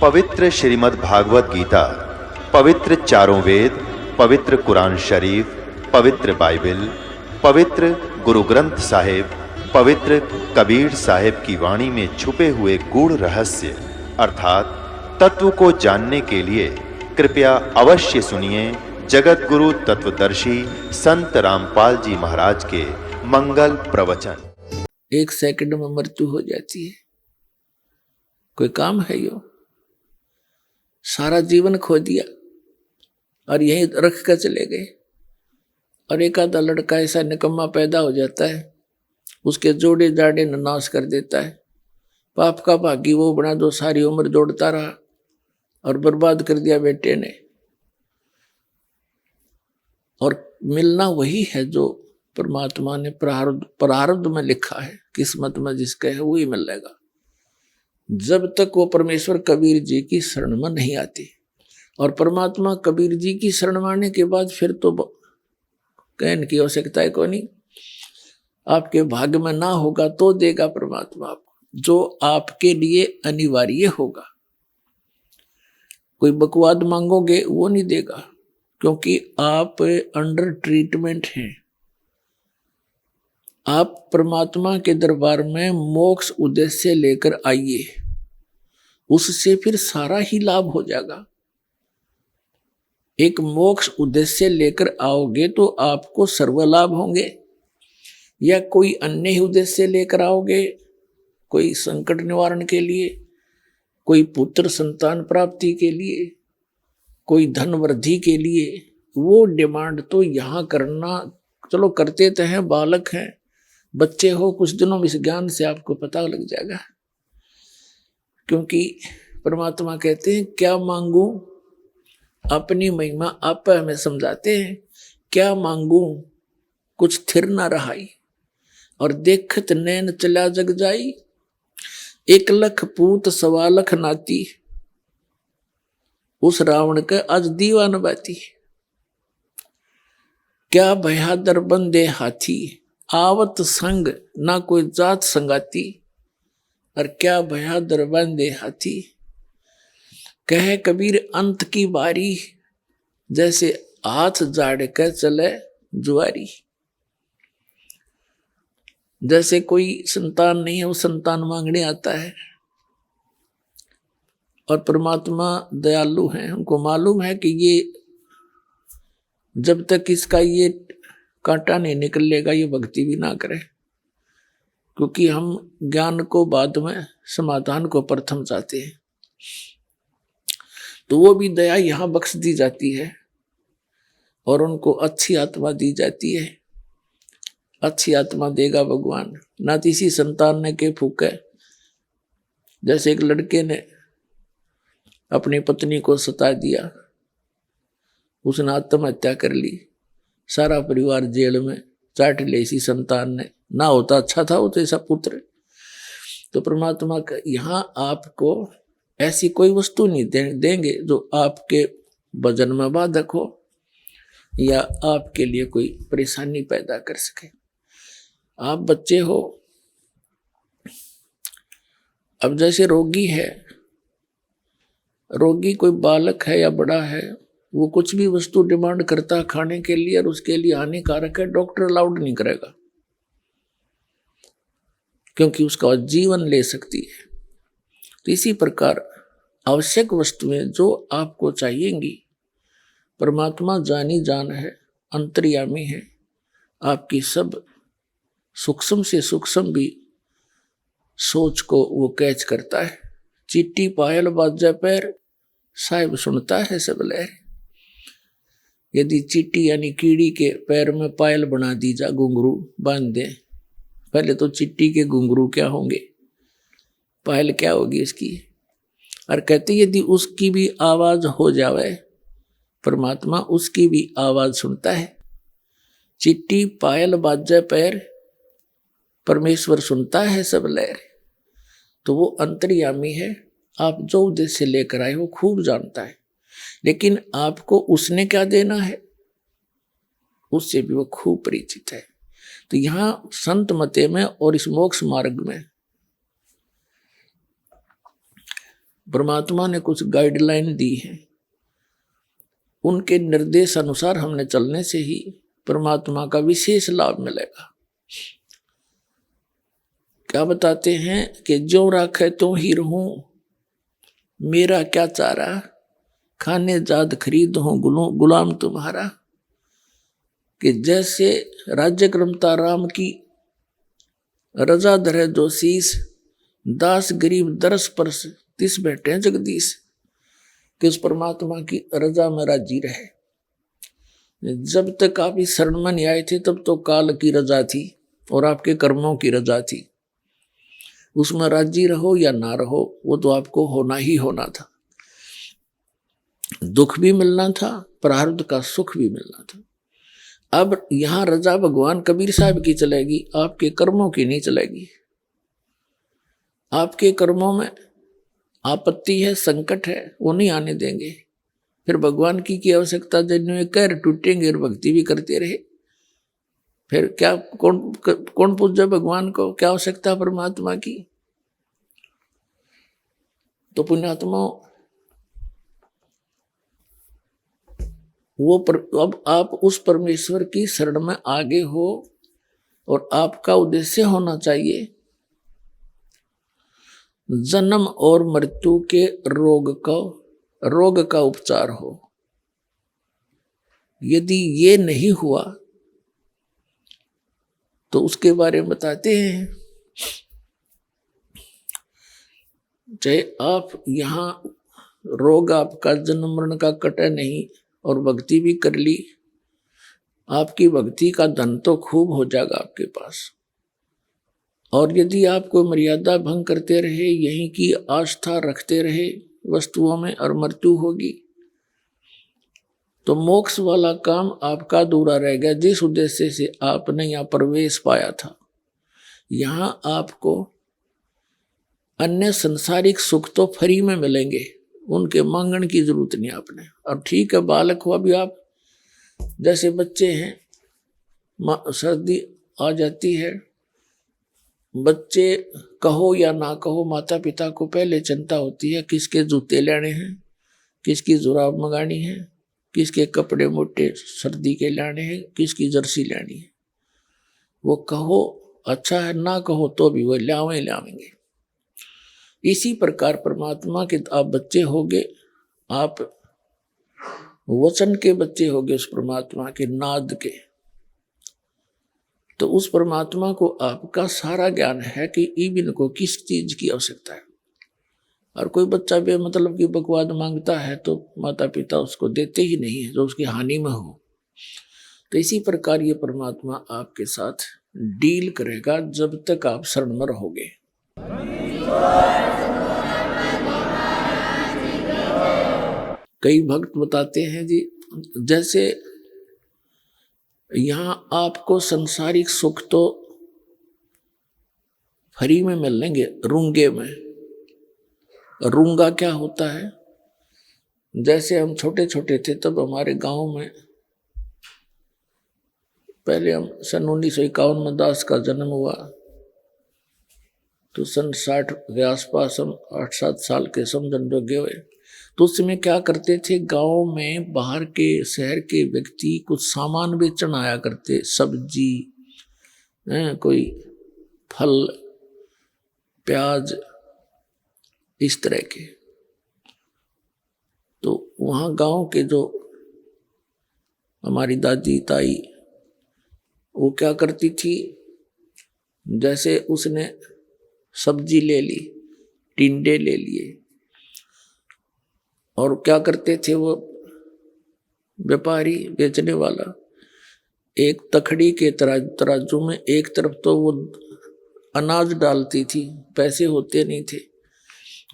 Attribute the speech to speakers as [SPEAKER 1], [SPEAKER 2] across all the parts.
[SPEAKER 1] पवित्र श्रीमद् भागवत गीता, पवित्र चारों वेद, पवित्र कुरान शरीफ, पवित्र बाइबल, पवित्र गुरु ग्रंथ साहिब, पवित्र कबीर साहिब की वाणी में छुपे हुए गूढ़ रहस्य अर्थात तत्व को जानने के लिए कृपया अवश्य सुनिए जगत गुरु तत्वदर्शी संत रामपाल जी महाराज के मंगल प्रवचन।
[SPEAKER 2] 1 सेकंड में मृत्यु हो जाती है। कोई काम है यो? सारा जीवन खो दिया और यहीं रख कर चले गए। और एक आधा लड़का ऐसा निकम्मा पैदा हो जाता है, उसके जोड़े जाड़े नाश कर देता है। पाप का भागी वो बना जो सारी उम्र जोड़ता रहा और बर्बाद कर दिया बेटे ने। और मिलना वही है जो परमात्मा ने प्रारब्ध में लिखा है, किस्मत में जिसका है वही मिलेगा। जब तक वो परमेश्वर कबीर जी की शरण में नहीं आती, और परमात्मा कबीर जी की शरण में आने के बाद फिर तो कहने की आवश्यकता है को नहीं। आपके भाग्य में ना होगा तो देगा परमात्मा आपको, जो आपके लिए अनिवार्य होगा। कोई बकवाद मांगोगे वो नहीं देगा, क्योंकि आप अंडर ट्रीटमेंट हैं। आप परमात्मा के दरबार में मोक्ष उद्देश्य लेकर आइए, उससे फिर सारा ही लाभ हो जाएगा। एक मोक्ष उद्देश्य लेकर आओगे तो आपको सर्व लाभ होंगे, या कोई अन्य ही उद्देश्य लेकर आओगे, कोई संकट निवारण के लिए, कोई पुत्र संतान प्राप्ति के लिए, कोई धन वृद्धि के लिए, वो डिमांड तो यहाँ करना चलो करते तो हैं, बालक हैं, बच्चे हो, कुछ दिनों में इस ज्ञान से आपको पता लग जाएगा। क्योंकि परमात्मा कहते हैं क्या मांगू, अपनी महिमा आप हमें समझाते हैं। क्या मांगू कुछ थिर ना रहाई, और देखत नैन चला जग जाई। 1 लाख पूत 1.25 लाख नाती, उस रावण के आज दीवान बाती। क्या बहादुर बंदे हाथी, आवत संग ना कोई जात संगाती। और क्या बहादुर बंदे हाथी, कहे कबीर अंत की बारी, जैसे हाथ जाड़ के चले जुआरी। जैसे कोई संतान नहीं है वो संतान मांगने आता है, और परमात्मा दयालु हैं, उनको मालूम है कि ये जब तक इसका ये कांटा नहीं निकलेगा ये भक्ति भी ना करे। क्योंकि हम ज्ञान को बाद में, समाधान को प्रथम चाहते हैं। तो वो भी दया यहाँ बख्श दी जाती है, और उनको अच्छी आत्मा दी जाती है। अच्छी आत्मा देगा भगवान, ना किसी संतान ने के फूके। जैसे एक लड़के ने अपनी पत्नी को सता दिया, उसने आत्महत्या कर ली, सारा परिवार जेल में, चाट ले इसी संतान ने। ना होता अच्छा था वो तो ऐसा पुत्र। तो परमात्मा का यहाँ आपको ऐसी कोई वस्तु नहीं देंगे जो आपके वजन में बाधक हो या आपके लिए कोई परेशानी पैदा कर सके। आप बच्चे हो, अब जैसे रोगी है, रोगी कोई बालक है या बड़ा है, वो कुछ भी वस्तु डिमांड करता है खाने के लिए और उसके लिए हानिकारक है, डॉक्टर अलाउड नहीं करेगा, क्योंकि उसका जीवन ले सकती है। तो इसी प्रकार आवश्यक वस्तुएं जो आपको चाहिएंगी, परमात्मा जानी जान है, अंतर्यामी है, आपकी सब सूक्ष्म से सूक्ष्म भी सोच को वो कैच करता है। चिट्टी पायल बाजा पैर, साहिब सुनता है सब लहर। यदि चींटी यानी कीड़ी के पैर में पायल बना दी जा, घुंघरू बांध दे, पहले तो चिट्टी के घुंघरू क्या होंगे, पायल क्या होगी इसकी। और कहते यदि उसकी भी आवाज हो जावे, परमात्मा उसकी भी आवाज सुनता है। चिट्टी पायल बाजे पैर, परमेश्वर सुनता है सब लहर। तो वो अंतर्यामी है, आप जो उद्देश्य लेकर आए वो खूब जानता है, लेकिन आपको उसने क्या देना है उससे भी वो खूब परिचित है। तो यहाँ संत मते में और इस मोक्ष मार्ग में परमात्मा ने कुछ गाइडलाइन दी है, उनके निर्देश अनुसार हमने चलने से ही परमात्मा का विशेष लाभ मिलेगा। क्या बताते हैं कि जो राखे तो ही रहूं, मेरा क्या चारा, खाने जाद खरीद हूं गुलाम तुम्हारा। कि जैसे राज्य क्रमता राम की, रजा धरे जो शीस, दास गरीब दरस परस तिस बैठे जगदीश। कि उस परमात्मा की रजा में राजी रहे। जब तक आप इस शरण में नहीं आए थे तब तो काल की रजा थी और आपके कर्मों की रजा थी। उसमें राजी रहो या ना रहो, वो तो आपको होना ही होना था। दुख भी मिलना था, प्रारब्ध का सुख भी मिलना था। अब यहां रजा भगवान कबीर साहब की चलेगी, आपके कर्मों की नहीं चलेगी। आपके कर्मों में आपत्ति है, संकट है, वो नहीं आने देंगे। फिर भगवान की आवश्यकता जिन्हें कर टूटेंगे और भक्ति भी करते रहे, फिर क्या कौन पूजे भगवान को? क्या आवश्यकता परमात्मा की? तो पुण्यात्मा अब आप उस परमेश्वर की शरण में आगे हो और आपका उद्देश्य होना चाहिए जन्म और मृत्यु के रोग का उपचार हो। यदि ये नहीं हुआ तो उसके बारे में बताते हैं। चाहे आप यहां रोग आपका जन्म मरण का कटे नहीं और भक्ति भी कर ली, आपकी भक्ति का धन तो खूब हो जाएगा आपके पास। और यदि आप कोई मर्यादा भंग करते रहे, यहीं की आस्था रखते रहे वस्तुओं में और मृत्यु होगी, तो मोक्ष वाला काम आपका अधूरा रह गया। जिस उद्देश्य से आपने यहाँ प्रवेश पाया था, यहाँ आपको अन्य संसारिक सुख तो फ्री में मिलेंगे, उनके मांगने की जरूरत नहीं आपने। और ठीक है, बालक हुआ भी आप जैसे बच्चे हैं, सर्दी आ जाती है, बच्चे कहो या ना कहो, माता पिता को पहले चिंता होती है किसके जूते लेने हैं, किसकी जुराब मंगानी है, किसके कपड़े मोटे सर्दी के लाने हैं, किसकी जर्सी लेनी है। वो कहो अच्छा है, ना कहो तो भी वो लावेंगे। इसी प्रकार परमात्मा के आप बच्चे होगे, आप वचन के बच्चे होगे उस परमात्मा के नाद के। तो उस परमात्मा को आपका सारा ज्ञान है कि इबिन को किस चीज की आवश्यकता है। और कोई बच्चा बेमतलब की बकवाद मांगता है तो माता पिता उसको देते ही नहीं है, जो उसकी हानि में हो। तो इसी प्रकार ये परमात्मा आपके साथ डील करेगा जब तक आप शरण में रहोगे। कई भक्त बताते हैं जी, जैसे यहां आपको संसारिक सुख तो फ्री में मिलेंगे, रूंगे में। रूंगा क्या होता है? जैसे हम छोटे छोटे थे तब हमारे गांव में, पहले हम सन 1951 में दास का जन्म हुआ, तो सन 60 के आसपास हम 8-7 साल के समझन जोगे हुए। तो उस समय क्या करते थे, गांव में बाहर के शहर के व्यक्ति कुछ सामान बेचने आया करते, सब्जी, कोई फल, प्याज, इस तरह के। तो वहाँ गांव के जो हमारी दादी ताई, वो क्या करती थी, जैसे उसने सब्जी ले ली, टिंडे ले लिए, और क्या करते थे वो व्यापारी बेचने वाला, एक तखड़ी के तराजू में एक तरफ तो वो अनाज डालती थी, पैसे होते नहीं थे,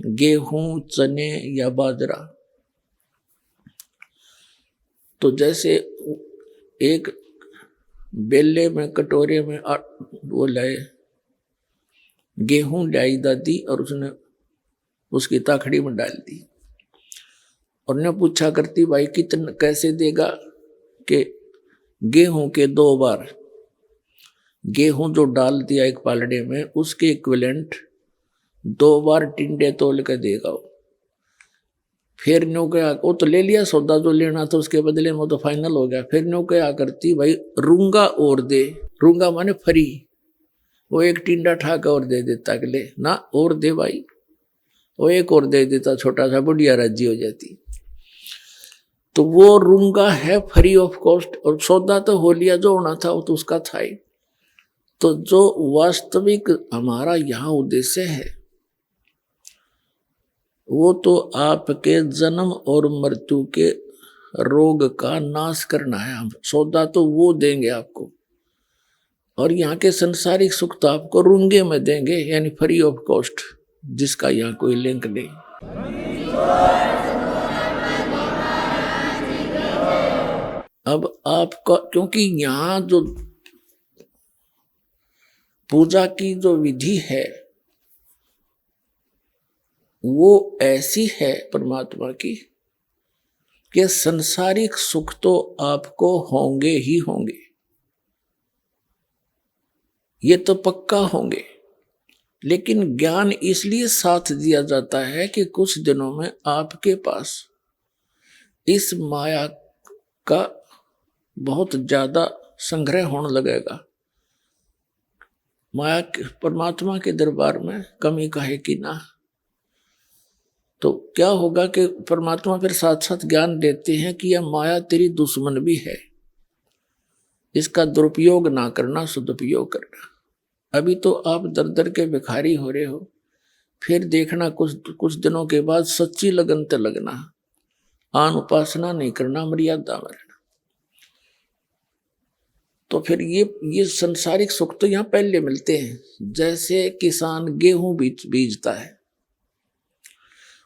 [SPEAKER 2] गेहूं, चने या बाजरा। तो जैसे एक बेले में, कटोरे में वो लाए गेहूं, लाई दादी, और उसने उसकी ताखड़ी में डाल दी। और ने पूछा करती, भाई कितना कैसे देगा? कि गेहूं के 2 बार, गेहूं जो डाल दिया एक पालड़े में, उसके इक्विवेलेंट 2 बार टिंडे तोल के देगा। फिर न्यू क्या, वो तो ले लिया सौदा जो लेना था उसके बदले में, वो तो फाइनल हो गया। फिर न्यू क्या करती, भाई रूंगा और दे, रूंगा माने फ्री, वो एक टिंडा ठाका और दे देता कि ले ना और दे भाई, वो एक और दे देता, छोटा सा बुढ़िया राजी हो जाती। तो वो रूंगा है फ्री ऑफ कॉस्ट, और सौदा तो हो लिया, जो होना था वो तो उसका था ही। तो जो वास्तविक हमारा यहाँ उद्देश्य है वो तो आपके जन्म और मृत्यु के रोग का नाश करना है। हम सौदा तो वो देंगे आपको, और यहाँ के संसारिक सुख तो आपको रूंगे में देंगे, यानी फ्री ऑफ कॉस्ट, जिसका यहाँ कोई लिंक नहीं। अब आपका, क्योंकि यहाँ जो पूजा की जो विधि है वो ऐसी है परमात्मा की कि संसारिक सुख तो आपको होंगे ही होंगे, ये तो पक्का होंगे, लेकिन ज्ञान इसलिए साथ दिया जाता है कि कुछ दिनों में आपके पास इस माया का बहुत ज्यादा संग्रह होने लगेगा। माया परमात्मा के दरबार में कमी काहे की ना। तो क्या होगा कि परमात्मा फिर साथ साथ ज्ञान देते हैं कि यह माया तेरी दुश्मन भी है, इसका दुरुपयोग ना करना, सदुपयोग करना। अभी तो आप दर दर के भिखारी हो रहे हो, फिर देखना कुछ दिनों के बाद सच्ची लगन ते लगना, आन उपासना नहीं करना, मर्यादा में रहना। तो फिर ये संसारिक सुख तो यहाँ पहले मिलते हैं। जैसे किसान गेहूं बीजता है,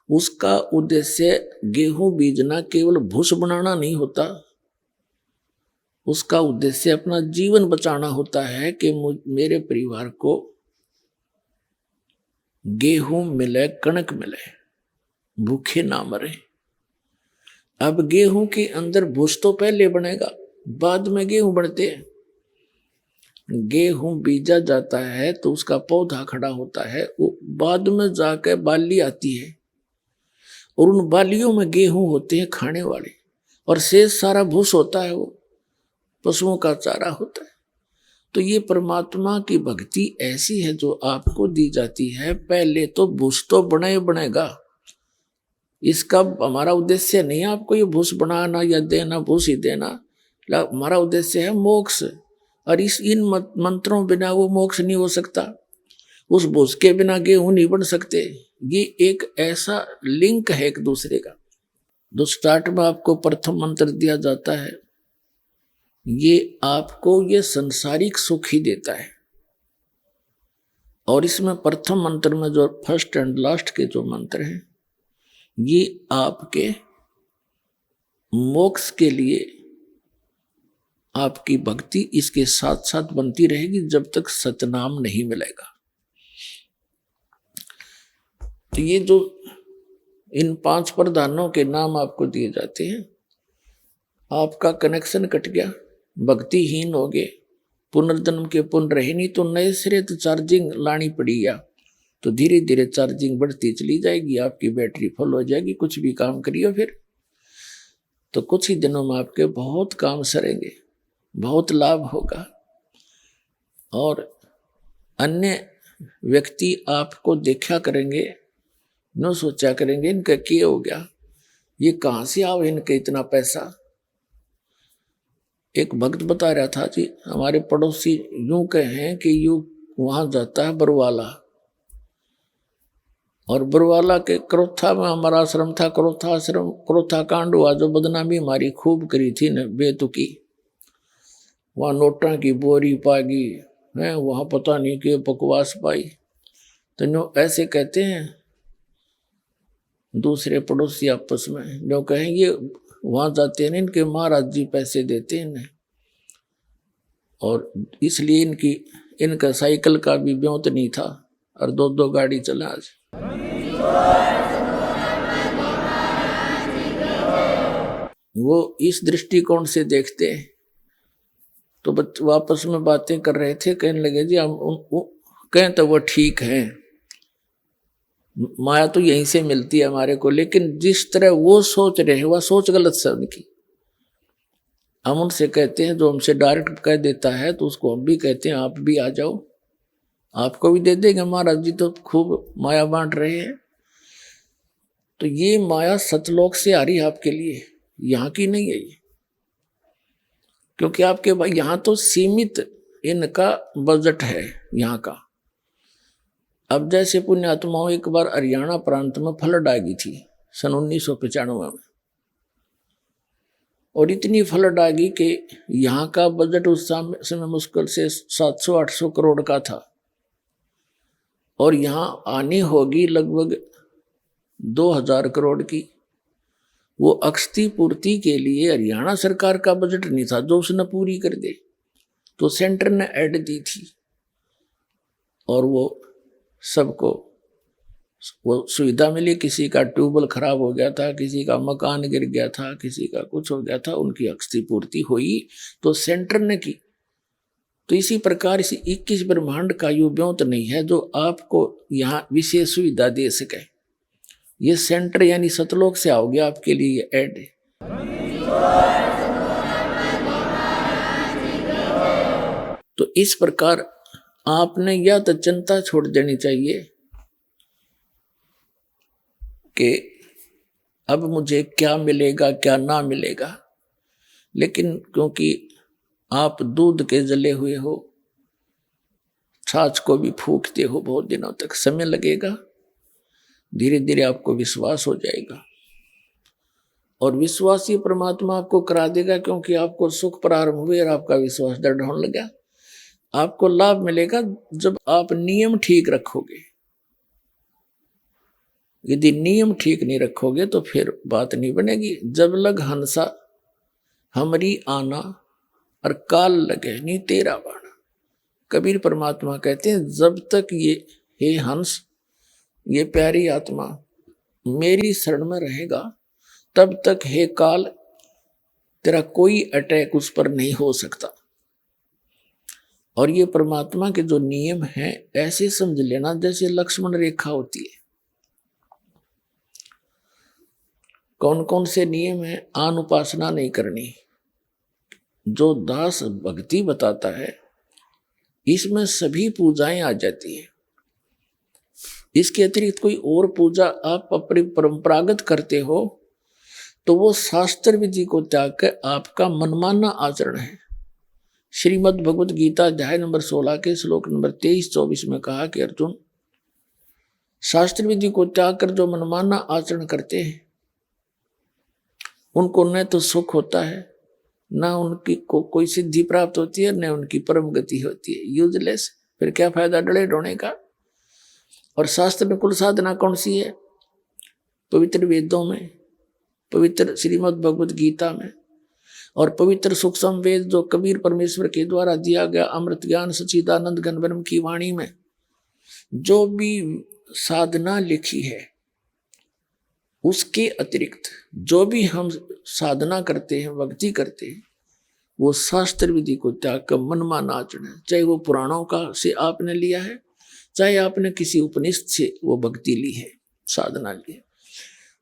[SPEAKER 2] उसका उद्देश्य गेहूं बीजना केवल भूस बनाना नहीं होता, उसका उद्देश्य अपना जीवन बचाना होता है कि मेरे परिवार को गेहूं मिले, कणक मिले, भूखे ना मरे। अब गेहूं के अंदर भूस तो पहले बनेगा, बाद में गेहूं बनते हैं। गेहूं बीजा जाता है तो उसका पौधा खड़ा होता है, वो बाद में जाकर बाली आती है, और उन बालियों में गेहूं होते हैं खाने वाले, और शेष सारा भूस होता है, वो पशुओं का चारा होता है। तो ये परमात्मा की भक्ति ऐसी है जो आपको दी जाती है। पहले तो भूस तो बनेगा, इसका हमारा उद्देश्य नहीं है आपको ये भूस बनाना या देना, भूस ही देना। हमारा उद्देश्य है मोक्ष, और इन मंत्रों बिना वो मोक्ष नहीं हो सकता, उस भूस के बिना गेहूं नहीं बन सकते। ये एक ऐसा लिंक है एक दूसरे का। जो स्टार्ट में आपको प्रथम मंत्र दिया जाता है, ये आपको ये संसारिक सुख ही देता है, और इसमें प्रथम मंत्र में जो फर्स्ट एंड लास्ट के जो मंत्र हैं, ये आपके मोक्ष के लिए आपकी भक्ति इसके साथ साथ बनती रहेगी जब तक सतनाम नहीं मिलेगा। तो ये जो इन 5 प्रधानों के नाम आपको दिए जाते हैं, आपका कनेक्शन कट गया, भक्तिहीन हो गए, पुनर्जन्म के पुण्य रहे नहीं, तो नए सिरे तो चार्जिंग लानी पड़ेगी। तो धीरे धीरे चार्जिंग बढ़ती चली जाएगी, आपकी बैटरी फुल हो जाएगी। कुछ भी काम करिए फिर तो कुछ ही दिनों में आपके बहुत काम सरेंगे, बहुत लाभ होगा, और अन्य व्यक्ति आपको देखा करेंगे, न सोचा करेंगे इनका क्या हो गया, ये कहाँ से आओ इनके इतना पैसा। एक भक्त बता रहा था जी, हमारे पड़ोसी यूं कहें कि यूं वहां जाता है बरवाला, और बरवाला के क्रोथा में हमारा आश्रम था, क्रोथा कांड हुआ, जो बदनामी हमारी खूब करी थी न बेतुकी। वहां नोटा की बोरी पागी है, वहां पता नहीं कि बकवास पाई। तो नो ऐसे कहते हैं दूसरे पड़ोसी आपस में, जो कहेंगे वहां जाते हैं इनके महाराज जी पैसे देते हैं इन्हें, और इसलिए इनका साइकिल का भी ब्योत नहीं था, और 2 गाड़ी चला आज। वो इस दृष्टिकोण से देखते हैं। तो बच्चे आपस में बातें कर रहे थे, कहने लगे जी हम कहें तो वो ठीक है, माया तो यहीं से मिलती है हमारे को, लेकिन जिस तरह वो सोच रहे हैं वह सोच गलत है उनकी। हम उनसे कहते हैं, जो हमसे डायरेक्ट कह देता है तो उसको हम भी कहते हैं आप भी आ जाओ, आपको भी दे देंगे, महाराज जी तो खूब माया बांट रहे हैं। तो ये माया सतलोक से आ रही है आपके लिए, यहाँ की नहीं है ये। क्योंकि आपके भाई यहाँ तो सीमित इनका बजट है यहाँ का। अब जैसे पुण्यात्माओं एक बार हरियाणा प्रांत में फ्लड आ गई थी सन 1995 में, और इतनी फ्लड आ गई कि यहाँ का बजट उस समय मुश्किल से 700-800 करोड़ का था, और यहाँ आनी होगी लगभग 2000 करोड़ की। वो अक्षति पूर्ति के लिए हरियाणा सरकार का बजट नहीं था जो उसने पूरी कर दे, तो सेंटर ने ऐड दी थी, और वो सबको वो सुविधा मिली। किसी का ट्यूबवेल खराब हो गया था, किसी का मकान गिर गया था, किसी का कुछ हो गया था, उनकी अक्षति पूर्ति हुई तो सेंटर ने की। तो इसी प्रकार इसी 21 ब्रह्मांड का युव्यों तो नहीं है जो आपको यहाँ विशेष सुविधा दे सके। ये सेंटर यानी सतलोक से आओगे आपके लिए ऐड है। तो इस प्रकार आपने या तो चिंता छोड़ देनी चाहिए कि अब मुझे क्या मिलेगा क्या ना मिलेगा, लेकिन क्योंकि आप दूध के जले हुए हो, छाछ को भी फूकते हो बहुत दिनों तक, समय लगेगा, धीरे धीरे आपको विश्वास हो जाएगा, और विश्वास ही परमात्मा आपको करा देगा। क्योंकि आपको सुख प्रारंभ हुए और आपका विश्वास दृढ़ होने लगा। आपको लाभ मिलेगा जब आप नियम ठीक रखोगे। यदि नियम ठीक नहीं रखोगे तो फिर बात नहीं बनेगी। जब लग हंसा हमरी आना और काल लगे नहीं तेरा बाणा। कबीर परमात्मा कहते हैं, जब तक ये हे हंस, ये प्यारी आत्मा मेरी शरण में रहेगा, तब तक हे काल तेरा कोई अटैक उस पर नहीं हो सकता। और ये परमात्मा के जो नियम हैं ऐसे समझ लेना जैसे लक्ष्मण रेखा होती है। कौन कौन से नियम है? आन उपासना नहीं करनी, जो दास भक्ति बताता है इसमें सभी पूजाएं आ जाती है। इसके अतिरिक्त कोई और पूजा आप अपनी परंपरागत करते हो तो वो शास्त्र विधि को त्याग कर आपका मनमाना आचरण है। श्रीमद् भगवत गीता अध्याय नंबर 16 के श्लोक नंबर 23-24 में कहा कि अर्जुन, शास्त्र विधि को त्याग कर जो मनमाना आचरण करते हैं उनको न तो सुख होता है, न उनकी कोई सिद्धि प्राप्त होती है, न उनकी परम गति होती है। यूजलेस, फिर क्या फायदा डरे ढोने का। और शास्त्र में कुल साधना कौन सी है? पवित्र वेदों में, पवित्र श्रीमद् भगवत गीता में, और पवित्र सूक्ष्म वेद जो कबीर परमेश्वर के द्वारा दिया गया अमृत ज्ञान सच्चिदानंद घन ब्रह्म की वाणी में जो भी साधना लिखी है, उसके अतिरिक्त जो भी हम साधना करते हैं, भक्ति करते हैं, वो शास्त्र विधि को त्याग कर मनमाना आचरण है। चाहे वो पुराणों का से आपने लिया है, चाहे आपने किसी उपनिषद से वो भक्ति ली है, साधना ली है,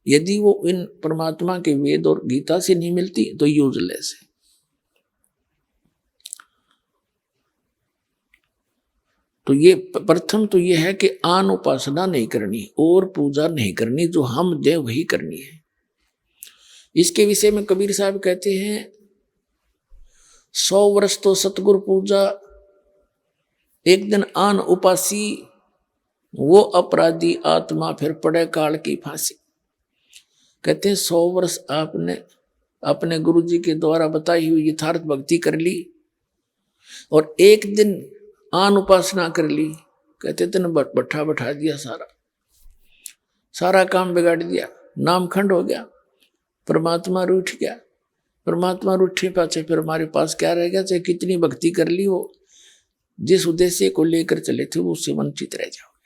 [SPEAKER 2] यदि वो इन परमात्मा के वेद और गीता से नहीं मिलती तो यूजलेस है। तो ये प्रथम तो ये है कि आन उपासना नहीं करनी और पूजा नहीं करनी, जो हम दे वही करनी है। इसके विषय में कबीर साहब कहते हैं, 100 वर्ष तो सतगुरु पूजा, एक दिन आन उपासी, वो अपराधी आत्मा फिर पड़े काल की फांसी। कहते हैं 100 वर्ष आपने अपने गुरु जी के द्वारा बताई हुई यथार्थ भक्ति कर ली और एक दिन आन उपासना कर ली, कहते तेने बैठा बैठा दिया, सारा काम बिगाड़ दिया, नाम खंड हो गया, परमात्मा रूठ गया। परमात्मा रूठे पाछे फिर हमारे पास क्या रह गया? चाहे कितनी भक्ति कर ली हो, जिस उद्देश्य को लेकर चले थे वो उससे वंचित रह जाओगे।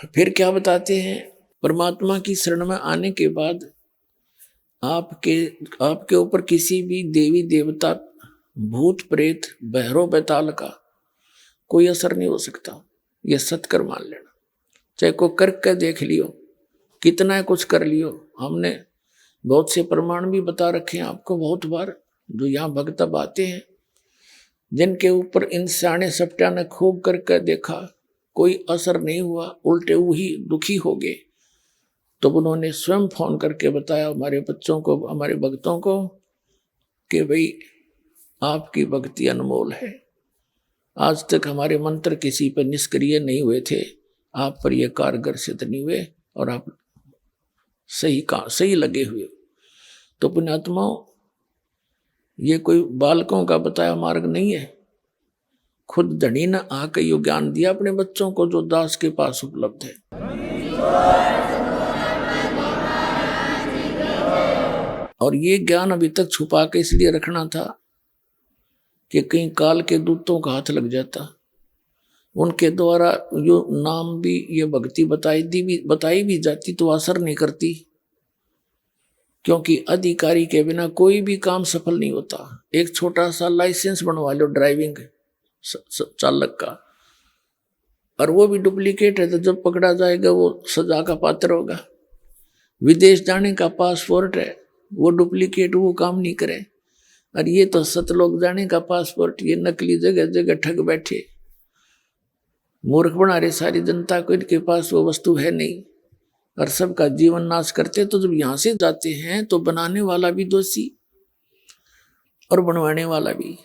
[SPEAKER 2] फिर क्या बताते हैं? परमात्मा की शरण में आने के बाद आपके ऊपर किसी भी देवी देवता, भूत प्रेत, भैरव बैताल का कोई असर नहीं हो सकता। ये सत्कर मान लेना। चाहे को करके देख लियो, कितना कुछ कर लियो। हमने बहुत से प्रमाण भी बता रखे हैं आपको बहुत बार, जो यहाँ भक्त आते हैं जिनके ऊपर इन सियाने सप्टिया ने खूब करके देखा, कोई असर नहीं हुआ, उल्टे वही दुखी हो गए। तो उन्होंने स्वयं फोन करके बताया हमारे बच्चों को, हमारे भक्तों को, कि भाई आपकी भक्ति अनमोल है। आज तक हमारे मंत्र किसी पर निष्क्रिय नहीं हुए थे, आप पर ये कारगर सिद्ध नहीं हुए और आप सही लगे हुए। तो पुण्यात्माओं, ये कोई बालकों का बताया मार्ग नहीं है। खुद धनी ने आकर यो ज्ञान दिया अपने बच्चों को जो दास के पास उपलब्ध है। और ये ज्ञान अभी तक छुपा के इसलिए रखना था कि कहीं काल के दूतों का हाथ लग जाता। उनके द्वारा जो नाम भी ये भक्ति बताई भी जाती तो असर नहीं करती, क्योंकि अधिकारी के बिना कोई भी काम सफल नहीं होता। एक छोटा सा लाइसेंस बनवा लो ड्राइविंग चालक का, और वो भी डुप्लीकेट है तो जब पकड़ा जाएगा वो सजा का पात्र होगा। विदेश जाने का पासपोर्ट है, वो डुप्लीकेट, वो काम नहीं करे। और ये तो सतलोक जाने का पासपोर्ट, ये नकली जगह जगह ठग बैठे, मूर्ख बना रहे सारी जनता को। इनके पास वो वस्तु है नहीं और सबका जीवन नाश करते। तो जब यहाँ से जाते हैं तो बनाने वाला भी दोषी और बनवाने वाला भी।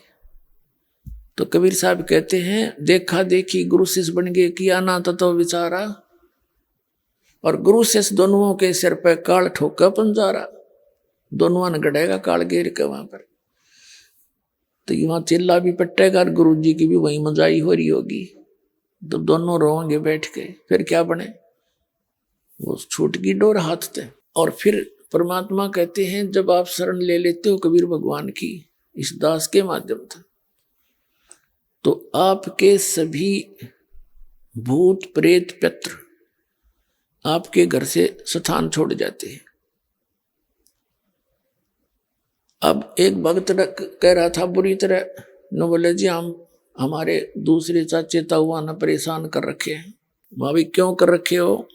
[SPEAKER 2] तो कबीर साहब कहते हैं, देखा देखी गुरु शिष्य बन गए, किया ना तो विचारा। और गुरु शिष्य दोनों के सिर पे काल ठोका पंजारा, दोनों ने गड़ेगा काल घेर के वहां पर। तो वहां चिल्ला भी पट्टेगा और गुरु जी की भी वही मजाई हो रही होगी। तो दोनों रोएंगे बैठ के, फिर क्या बने? वो छूट की डोर हाथ थे। और फिर परमात्मा कहते हैं, जब आप शरण ले लेते हो कबीर भगवान की इस दास के माध्यम से, तो आपके सभी भूत प्रेत पितृ आपके घर से स्थान छोड़ जाते हैं। अब एक भक्त कह रहा था बुरी तरह, न बोले जी हम हमारे दूसरे चाचे ताऊआ ने परेशान कर रखे हैं। भाभी क्यों कर रखे हो?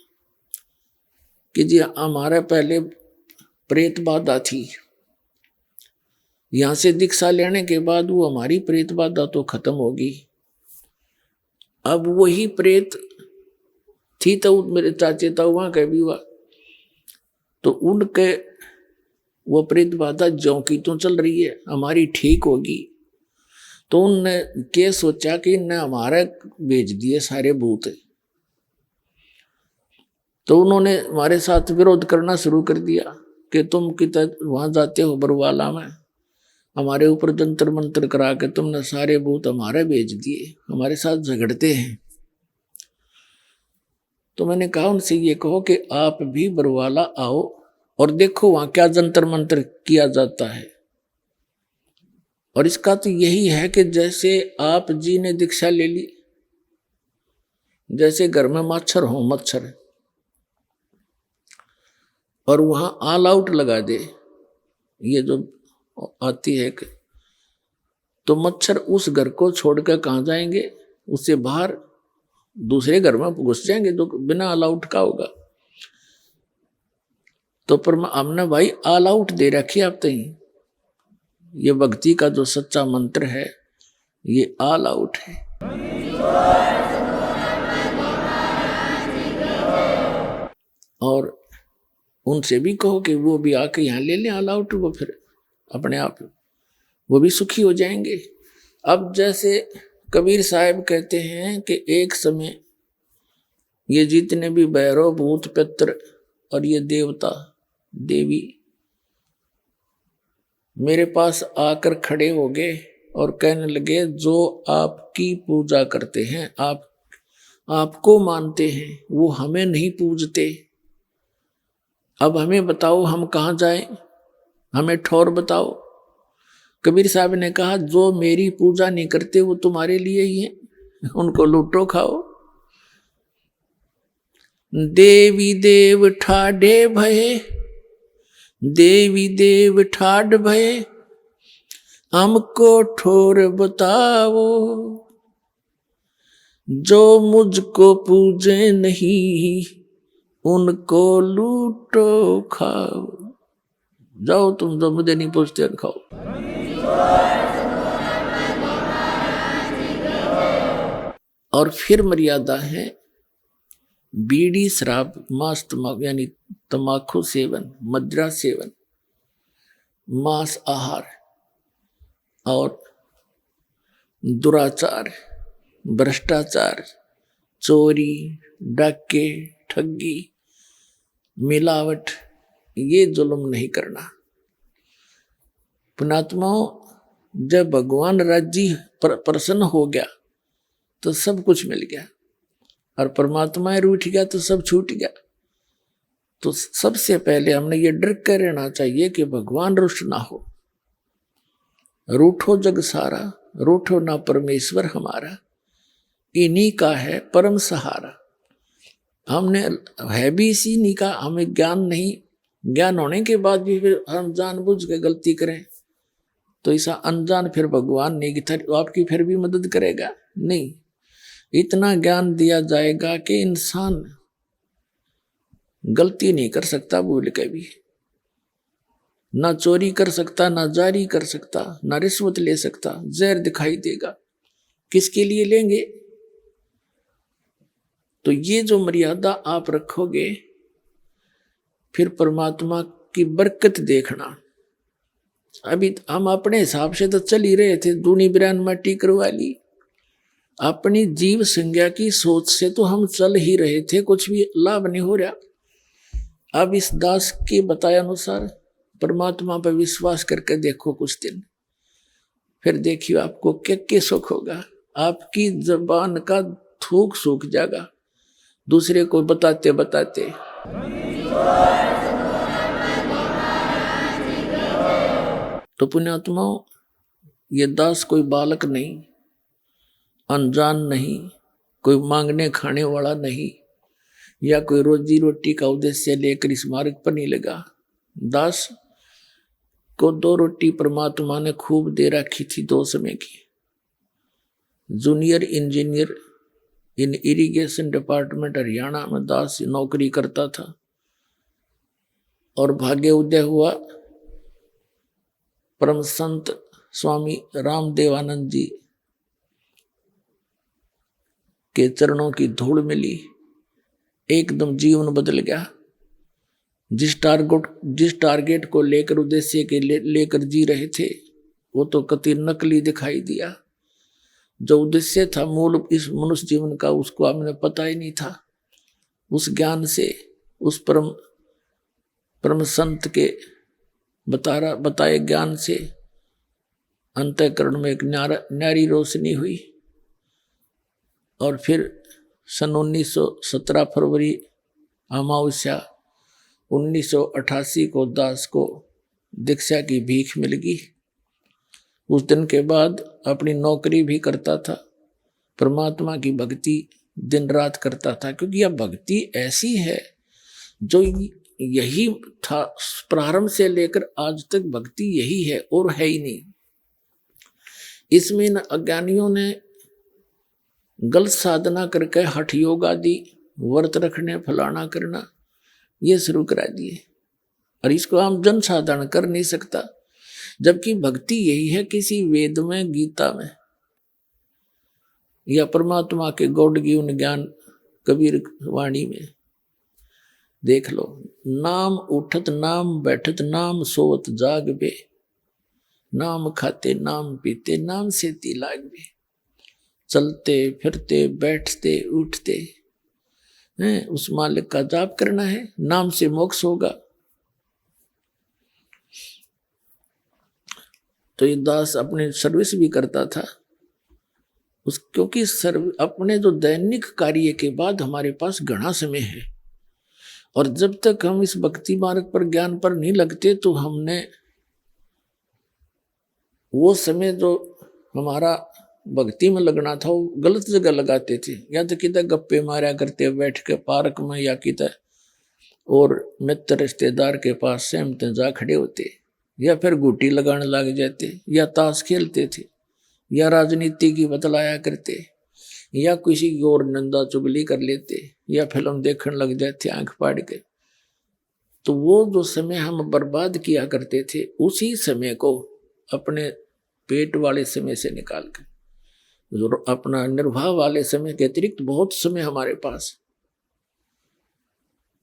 [SPEAKER 2] कि जी हमारे पहले प्रेत बाधा थी, यहां से दीक्षा लेने के बाद वो हमारी प्रेत बाधा तो खत्म होगी। अब वही प्रेत थी तो मेरे चाचे ताऊआ के भी हुआ, तो उनके वो प्रेत बाधा ज्यों की तो चल रही है, हमारी ठीक होगी। तो उनने क्या सोचा कि इनने हमारे भेज दिए सारे भूत। तो उन्होंने हमारे साथ विरोध करना शुरू कर दिया कि तुम कितना वहां जाते हो बरवाला में, हमारे ऊपर जंतर मंत्र करा के तुमने सारे भूत हमारे भेज दिए, हमारे साथ झगड़ते हैं। तो मैंने कहा उनसे ये कहो कि आप भी बरवाला आओ और देखो वहां क्या जंतर मंत्र किया जाता है। और इसका तो यही है कि जैसे आप जी ने दीक्षा ले ली, जैसे घर में मच्छर हो मच्छर, और वहां ऑल आउट लगा दे, ये जो आती है कि तो मच्छर उस घर को छोड़कर कहाँ जाएंगे, उससे बाहर दूसरे घर में घुस जाएंगे जो बिना ऑल आउट का होगा। तो पर हमने भाई ऑल आउट दे रखी आप तई। ये भक्ति का जो सच्चा मंत्र है ये ऑल आउट है। और उनसे भी कहो कि वो भी आके यहाँ ले लें ऑल आउट, वो फिर अपने आप वो भी सुखी हो जाएंगे। अब जैसे कबीर साहब कहते हैं कि एक समय ये जितने भी भैरव भूत पित्र और ये देवता देवी मेरे पास आकर खड़े हो गए और कहने लगे, जो आपकी पूजा करते हैं, आपको मानते हैं, वो हमें नहीं पूजते। अब हमें बताओ हम कहाँ जाएं, हमें ठौर बताओ। कबीर साहब ने कहा, जो मेरी पूजा नहीं करते वो तुम्हारे लिए ही है, उनको लूटो खाओ। देवी देव ठाडे भये, देवी देव ठाड भये, हमको ठोर बताओ। जो मुझको पूजे नहीं उनको लूटो खाओ। जाओ तुम जो मुझे नहीं पूछते खाओ। और फिर मर्यादा है बीड़ी शराब मांस तमाकू यानी तमाकू सेवन, मदिरा सेवन, मांस आहार और दुराचार, भ्रष्टाचार, चोरी, डाके, ठगी, मिलावट, ये जुल्म नहीं करना। पुणात्माओं, जब भगवान राजी प्रसन्न हो गया तो सब कुछ मिल गया, और परमात्मा रूठ गया तो सब छूट गया। तो सबसे पहले हमने ये डर कर रहना चाहिए कि भगवान रुष्ट ना हो। रूठो जग सारा, रूठो ना परमेश्वर हमारा, इन्हीं का है परम सहारा। हमने है भी इसी नहीं का, हमें ज्ञान नहीं, ज्ञान होने के बाद भी फिर हम जानबूझ के गलती करें तो ऐसा अनजान फिर भगवान नहीं कि आपकी फिर भी मदद करेगा, नहीं। इतना ज्ञान दिया जाएगा कि इंसान गलती नहीं कर सकता भूल के भी, ना चोरी कर सकता, ना जारी कर सकता, ना रिश्वत ले सकता। जहर दिखाई देगा, किसके लिए लेंगे? तो ये जो मर्यादा आप रखोगे, फिर परमात्मा की बरकत देखना। अभी हम अपने हिसाब से तो चल ही रहे थे, दूनी बिरान माटी करवा ली। अपनी जीव संज्ञा की सोच से तो हम चल ही रहे थे, कुछ भी लाभ नहीं हो रहा। अब इस दास के बताए अनुसार परमात्मा पर विश्वास करके देखो कुछ दिन, फिर देखियो आपको क्या सुख होगा। आपकी जबान का थूक सूख जाएगा दूसरे को बताते बताते। तो पुण्यात्माओं, ये दास कोई बालक नहीं, अनजान नहीं, कोई मांगने खाने वाला नहीं, या कोई रोजी रोटी का उद्देश्य लेकर इस मार्ग पर नहीं लगा। दास को 2 रोटी परमात्मा ने खूब दे रखी थी 2 समय की। जूनियर इंजीनियर इन इरिगेशन डिपार्टमेंट हरियाणा में दास नौकरी करता था, और भाग्य उदय हुआ परम संत स्वामी रामदेवानंद जी के चरणों की धूल मिली, एकदम जीवन बदल गया। जिस टारगेट को लेकर उद्देश्य के लेकर जी रहे थे, वो तो कति नकली दिखाई दिया। जो उद्देश्य था मूल इस मनुष्य जीवन का, उसको हमें पता ही नहीं था। उस ज्ञान से, उस परम संत के बताए ज्ञान से अंतःकरण में एक न्यारी रोशनी हुई। और फिर सन 1917 फरवरी अमावस्या 1988 को दास को दीक्षा की भीख मिल गई। उस दिन के बाद अपनी नौकरी भी करता था, परमात्मा की भक्ति दिन रात करता था, क्योंकि यह भक्ति ऐसी है जो यही था प्रारंभ से लेकर आज तक, भक्ति यही है और है ही नहीं। इसमें न अज्ञानियों ने गलत साधना करके हठ योग आदि व्रत रखने फलाना करना ये शुरू करा दिए, और इसको हम जन साधारण कर नहीं सकता। जबकि भक्ति यही है, किसी वेद में, गीता में, या परमात्मा के गौड़ जीवन ज्ञान कबीर वाणी में देख लो। नाम उठत नाम बैठत नाम सोवत जाग बे, नाम खाते नाम पीते नाम से लाग बे। चलते फिरते बैठते उठते हैं, उस मालिक का जाप करना है, नाम से मोक्ष होगा। तो ये दास अपने सर्विस भी करता था क्योंकि अपने जो दैनिक कार्य के बाद हमारे पास घना समय है, और जब तक हम इस भक्ति मार्ग पर ज्ञान पर नहीं लगते तो हमने वो समय जो हमारा भक्ति में लगना था वो गलत जगह लगाते थे। या तो किधर गप्पे मारा करते बैठ के पार्क में, या किधर और मित्र रिश्तेदार के पास सहमते जा खड़े होते, या फिर गुटी लगाने लग जाते, या ताश खेलते थे, या राजनीति की बतलाया करते, या किसी की और निंदा चुगली कर लेते या फिल्म देखने लग जाते आंख फाड़ के। तो वो जो समय हम बर्बाद किया करते थे उसी समय को अपने पेट वाले समय से निकाल के, जो अपना निर्वाह वाले समय के अतिरिक्त बहुत समय हमारे पास,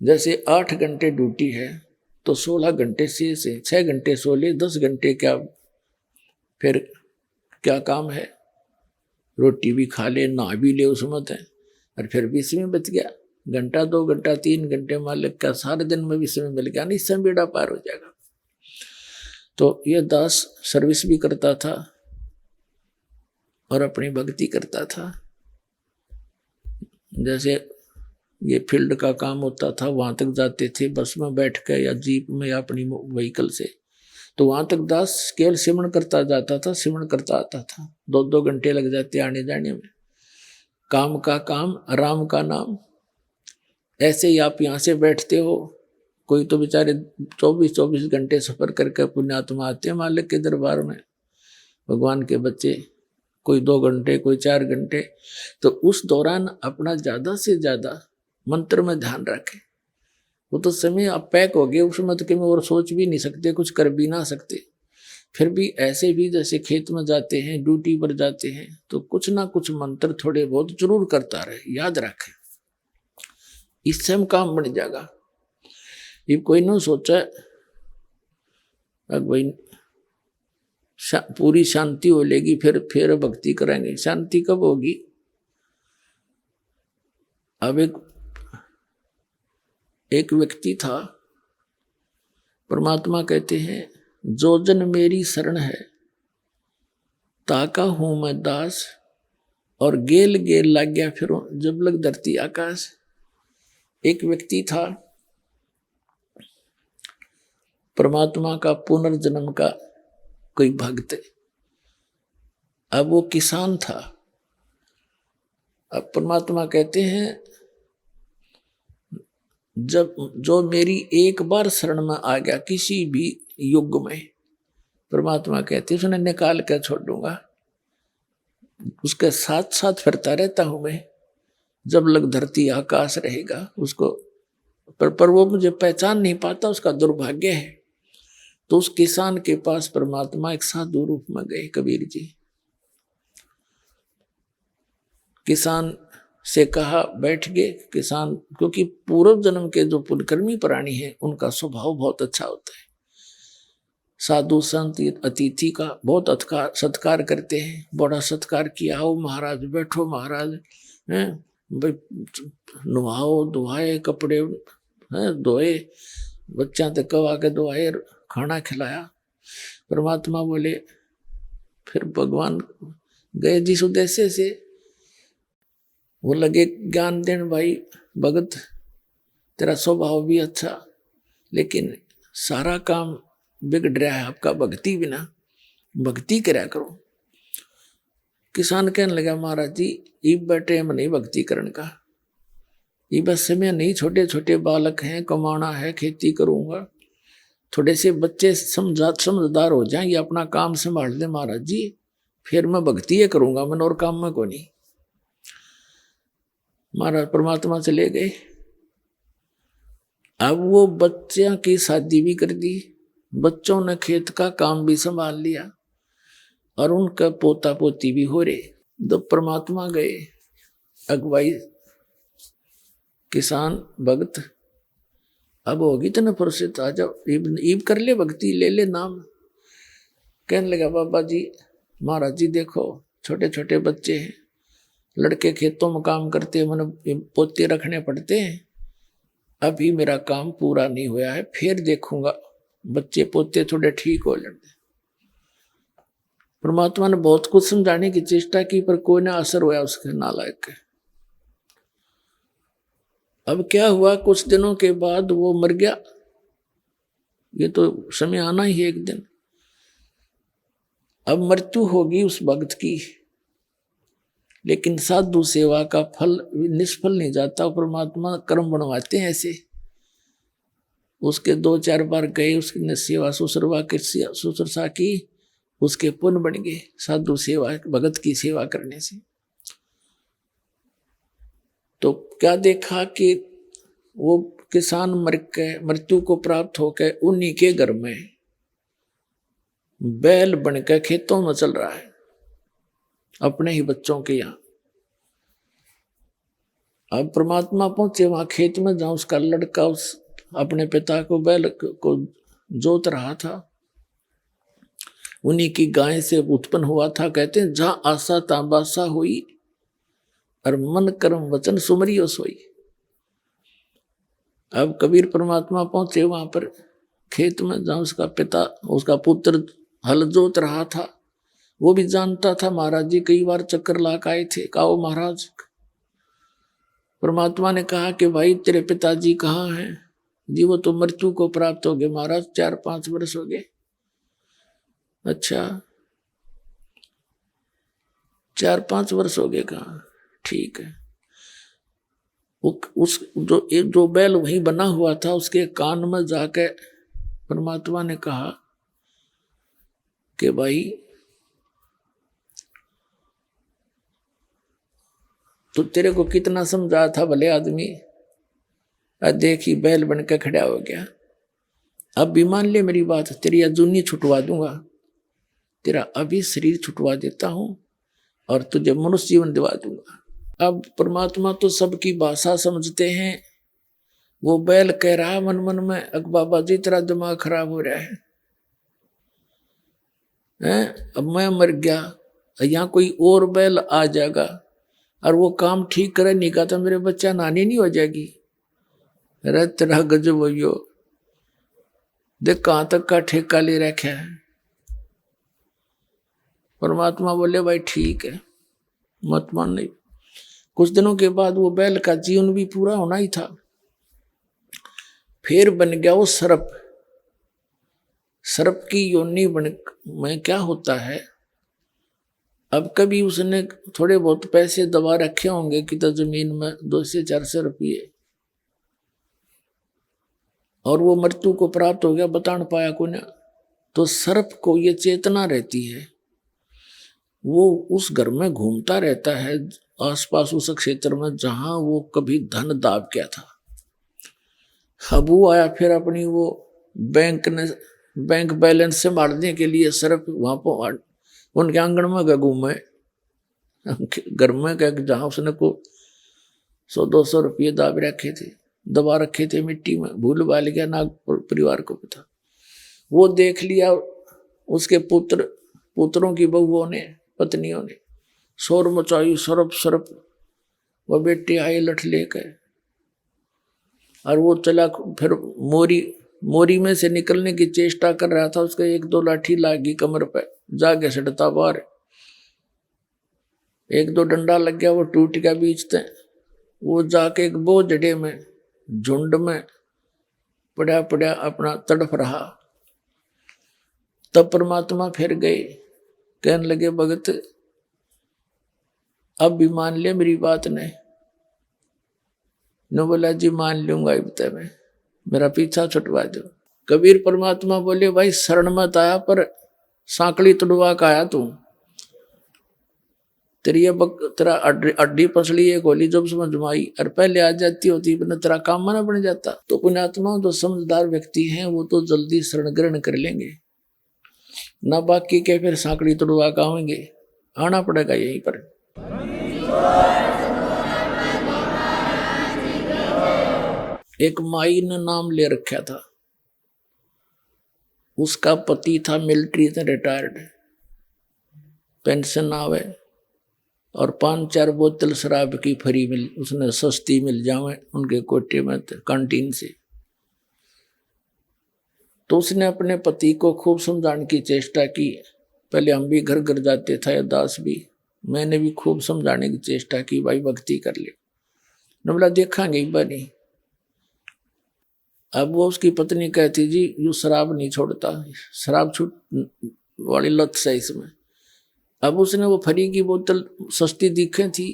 [SPEAKER 2] जैसे 8 घंटे ड्यूटी है तो 16 घंटे से 6 घंटे सो ले, 10 घंटे क्या फिर क्या काम है, रोटी भी खा ले, नहा भी ले उस मत है, और फिर भी समय बच गया, घंटा 2 घंटा 3 घंटे मालिक का सारे दिन में भी समय मिल गया, नहीं समय बेड़ा पार हो जाएगा। तो ये दास सर्विस भी करता था और अपनी भक्ति करता था। जैसे ये फील्ड का काम होता था, वहां तक जाते थे बस में बैठ कर या जीप में या अपनी व्हीकल से, तो वहां तक दास केवल सिमरण करता जाता था, सिमरण करता आता था। 2-2 घंटे लग जाते आने जाने में। काम का काम, राम का नाम। ऐसे ही आप यहाँ से बैठते हो, कोई तो बेचारे 24-24 घंटे सफर करके पुण्यात्मा आते हैं मालिक के दरबार में, भगवान के बच्चे, कोई 2 घंटे कोई 4 घंटे। तो उस दौरान अपना ज्यादा से ज्यादा मंत्र में ध्यान रखें। वो तो समय आप पैक हो गए उस मत के में, और सोच भी नहीं सकते, कुछ कर भी ना सकते। फिर भी ऐसे भी जैसे खेत में जाते हैं, ड्यूटी पर जाते हैं, तो कुछ ना कुछ मंत्र थोड़े बहुत जरूर करता रहे, याद रखें, इससे हम काम बन जाएगा। ये कोई ना सोचा भाई पूरी शांति हो लेगी फिर भक्ति करेंगे। शांति कब होगी? अब एक व्यक्ति था, परमात्मा कहते हैं जो जन मेरी शरण है ताका हूं मैं दास, और गेल गेल लग गया फिरो जब लग धरती आकाश। एक व्यक्ति था परमात्मा का पुनर्जन्म का कोई भक्त, अब वो किसान था। अब परमात्मा कहते हैं जब जो मेरी एक बार शरण में आ गया किसी भी युग में, परमात्मा कहते हैं उसने निकाल कर छोड़ दूंगा, उसके साथ साथ फिरता रहता हूं मैं जब लग धरती आकाश रहेगा उसको। पर वो मुझे पहचान नहीं पाता, उसका दुर्भाग्य है। तो उस किसान के पास परमात्मा एक साधु रूप में गए, कबीर जी। किसान से कहा, बैठ गए किसान, क्योंकि पूर्व जन्म के जो पुण्यकर्मी प्राणी हैं उनका स्वभाव बहुत अच्छा होता है। साधु संत अतिथि का बहुत सत्कार करते हैं। बड़ा सत्कार किया, आओ महाराज बैठो महाराज, हैं भाई, नहाओ धुआए, कपड़े धोए, बच्चा तक कवा के धोआए, खाना खिलाया। परमात्मा बोले, फिर भगवान गए जिस उद्देश्य से, वो लगे ज्ञान देन, भाई भगत तेरा स्वभाव भी अच्छा, लेकिन सारा काम बिगड़ रहा है आपका भक्ति बिना, भक्ति करा करो। किसान कहने लगा, महाराज जी इब बैठे हम नहीं भक्ति करने का, ये बस समय नहीं, छोटे छोटे बालक हैं, कमाना है, खेती करूंगा, थोड़े से बच्चे समझदार हो जाएं, ये अपना काम संभाल दे महाराज जी, फिर मैं भक्ति ये करूंगा, मैं और काम में को नहीं। महाराज परमात्मा चले गए। अब वो बच्चों की शादी भी कर दी, बच्चों ने खेत का काम भी संभाल लिया, और उनका पोता पोती भी हो रहे। जब परमात्मा गए, अगुवाई किसान भक्त, अब होगी तो न फुर्सत, आ जाओ ईब कर ले भक्ति, ले ले नाम। कहने लगा, बाबा जी महाराज जी देखो छोटे छोटे बच्चे हैं, लड़के खेतों में काम करते हैं, मैंने पोते रखने पड़ते हैं, अभी मेरा काम पूरा नहीं हुआ है, फिर देखूंगा, बच्चे पोते थोड़े ठीक हो जाते। परमात्मा ने बहुत कुछ समझाने की चेष्टा की, पर कोई ना असर हुआ उसके नालायक के। अब क्या हुआ, कुछ दिनों के बाद वो मर गया। ये तो समय आना ही है एक दिन। अब मृत्यु होगी उस भक्त की, लेकिन साधु सेवा का फल निष्फल नहीं जाता। परमात्मा कर्म बनवाते हैं ऐसे। उसके 2-4 बार गए, उसकी सेवा शुश्रूषा की, उसके पुण्य बन गए साधु सेवा, भगत की सेवा करने से। तो क्या देखा कि वो किसान मर के मृत्यु को प्राप्त होकर उन्हीं के घर में बैल बनकर खेतों में चल रहा है, अपने ही बच्चों के यहाँ। अब परमात्मा पहुंचे वहां खेत में, जहां उसका लड़का उस अपने पिता को बैल को जोत रहा था, उन्हीं की गाय से उत्पन्न हुआ था। कहते हैं जहां आशा ता बासा हुई, और मन कर्म वचन सुमरियो सोई। अब कबीर परमात्मा पहुंचे वहां पर खेत में, जहां उसका पिता उसका पुत्र हल जोत रहा था। वो भी जानता था महाराज जी कई बार चक्कर लाक आए थे। कहो महाराज, परमात्मा ने कहा कि भाई तेरे पिताजी कहाँ हैं? जी वो तो मृत्यु को प्राप्त हो गए महाराज, 4-5 वर्ष हो गए। अच्छा 4-5 वर्ष हो गए, कहा ठीक है। उस जो बैल वहीं बना हुआ था, उसके कान में जाके परमात्मा ने कहा कि भाई तो तेरे को कितना समझाया था भले आदमी, देखी बैल बनकर खड़ा हो गया। अब भी मान ले मेरी बात, तेरी अजूनी छुटवा दूंगा, तेरा अभी शरीर छुटवा देता हूं और तुझे मनुष्य जीवन दिवा दूंगा। अब परमात्मा तो सबकी भाषा समझते हैं। वो बैल कह रहा मन मन में, अक बाबा जी तेरा दिमाग खराब हो रहा है, अब मैं मर गया, यहाँ कोई और बैल आ जाएगा और वो काम ठीक करे नहीं का तो मेरे बच्चा नानी नहीं हो जाएगी। अरे तेरा गजब हो, देख कहां तक का ठेका ले रखा है। परमात्मा बोले भाई ठीक है, मत मान। नहीं, कुछ दिनों के बाद वो बैल का जीवन भी पूरा होना ही था। फिर बन गया वो सर्प। सर्प की योनि बन में क्या होता है, अब कभी उसने थोड़े बहुत पैसे दबा रखे होंगे कि तो जमीन में 200-400 रुपये, और वो मृत्यु को प्राप्त हो गया, बता न पाया को ना। तो सर्प को ये चेतना रहती है, वो उस घर में घूमता रहता है आसपास उस क्षेत्र में जहां वो कभी धन दाब गया था। अब वो आया फिर अपनी वो बैंक बैलेंस से मारने के लिए सर्प वहां पर उनके आंगन में गया घूमे, घर में गया जहां उसने को 100-200 रुपये दबा रखे थे मिट्टी में। भूल भाल गया नाग परिवार को पता। वो देख लिया, उसके पुत्रों की बहुओं ने, पत्नियों ने शोर मचाई, सरप। वह बेटे आए लठ लेकर, और वो चला फिर मोरी में से निकलने की चेष्टा कर रहा था। उसके 1-2 लाठी लागी कमर पे, जाके सड़ता बाहर। 1-2 डंडा लग गया, वो टूट गया बीच से। वो जाके एक बोझड़े में झुंड में पड़ा अपना तड़प रहा। तब परमात्मा फिर गए, कहने लगे भगत अब भी मान ले मेरी बात ने। न बोला जी मान लूंगा, बता मैं मेरा पीछा छुटवा दो। कबीर परमात्मा बोले भाई शरण मत आया पर सांकली तुड़वा का आया तू। तेरा अड्डी पसली एक होली जब समझ में आई, और पहले आ जाती होती बिना तेरा काम ना बन जाता। तो पुण्यात्मा जो समझदार व्यक्ति हैं वो तो जल्दी शरण ग्रहण कर लेंगे, ना बाकी के फिर सांकड़ी तुड़वा का आएंगे, आना पड़ेगा यहीं पर। एक माई ने नाम ले रखा था, उसका पति था मिलिट्री से रिटायर्ड, पेंशन आवे और 5-4 बोतल शराब की फ्री उसने सस्ती मिल जावे उनके कोटे में कैंटीन से। तो उसने अपने पति को खूब समझाने की चेष्टा की। पहले हम भी घर घर जाते थे, दास भी, मैंने भी खूब समझाने की चेष्टा की, भाई भक्ति कर ले। न बोला देखांगे एक बार नहीं। अब वो उसकी पत्नी कहती जी यू शराब नहीं छोड़ता, शराब छूट वाली लत से इसमें। अब उसने वो फ्री की बोतल सस्ती दिखे थी,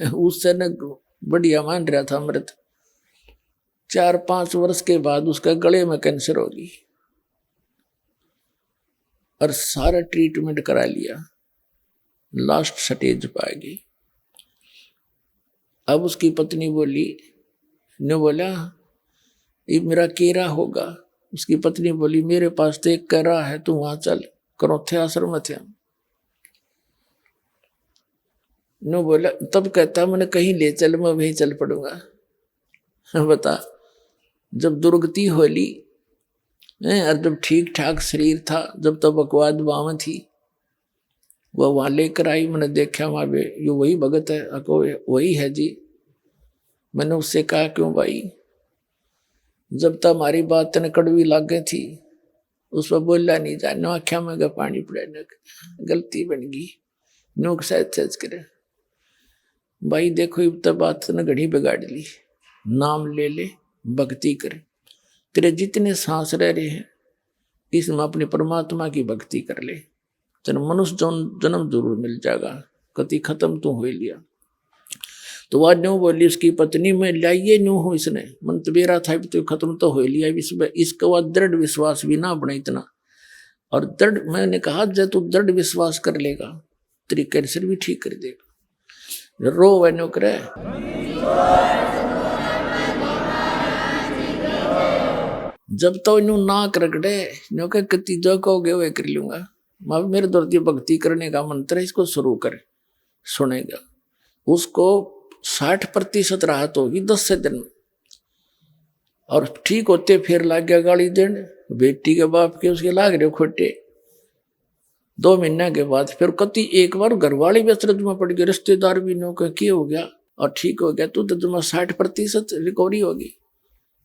[SPEAKER 2] उससे न बढ़िया मान रहा था अमृत। 4-5 वर्ष के बाद उसका गले में कैंसर हो गई और सारा ट्रीटमेंट करा लिया, लास्ट स्टेज पर आ गई। अब उसकी पत्नी बोली, ने बोला ये मेरा केरा होगा। उसकी पत्नी बोली मेरे पास तो एक केरा है, तू वहां चल, करोथे आश्रम थे। नो बोला, तब कहता मैंने कहीं ले चल, मैं वहीं चल पड़ूंगा। बता, जब दुर्गति होली और जब ठीक ठाक शरीर था, जब तब बकवाद बाम थी, वह वहां लेकर आई। मैंने देखा वहां पे ये वही भगत है, अको वही है जी। मैंने उससे कहा क्यों भाई, जब तक हमारी बात तने कड़वी लाग गई थी, उस पर बोला नहीं जा, नो आख्या में पानी पड़े, गलती बन गई, नो सहज करे। भाई देखो अब तक बात ने घड़ी बिगाड़ ली, नाम ले ले, भक्ति करे, तेरे जितने सांस रह रहे हैं इसमें अपने परमात्मा की भक्ति कर ले, तेरे मनुष्य जन्म जरूर मिल जाएगा, कति खत्म तो हो लिया। तो वह न्यू बोली उसकी पत्नी, में लाइए न्यू हो इसने, मन तो बेरा था तो खत्म तो हो लिया, इसका वह दृढ़ विश्वास भी ना बना इतना। और दृढ़, मैंने कहा जब तू दृढ़ विश्वास कर लेगा तेरी कैंसर भी ठीक कर देगा। रो वह न्यू करे, जब तो न्यू नाक रगड़े न्यू के कति जो कहोगे वह कर लूंगा। माँ मेरे दर्दी भक्ति करने का मंत्र है, इसको शुरू करे, सुनेगा। उसको 60% राहत होगी 10 से दिन में, और ठीक होते फिर लाग गया गाली देने, बेटी के बाप के उसके लाग रहे खोटे। 2 महीने के बाद फिर कति एक बार घरवाली भी अचरज में पड़ गए, रिश्तेदार भी नो की हो गया और ठीक हो गया, तू तो तुम्हारा 60% रिकवरी होगी।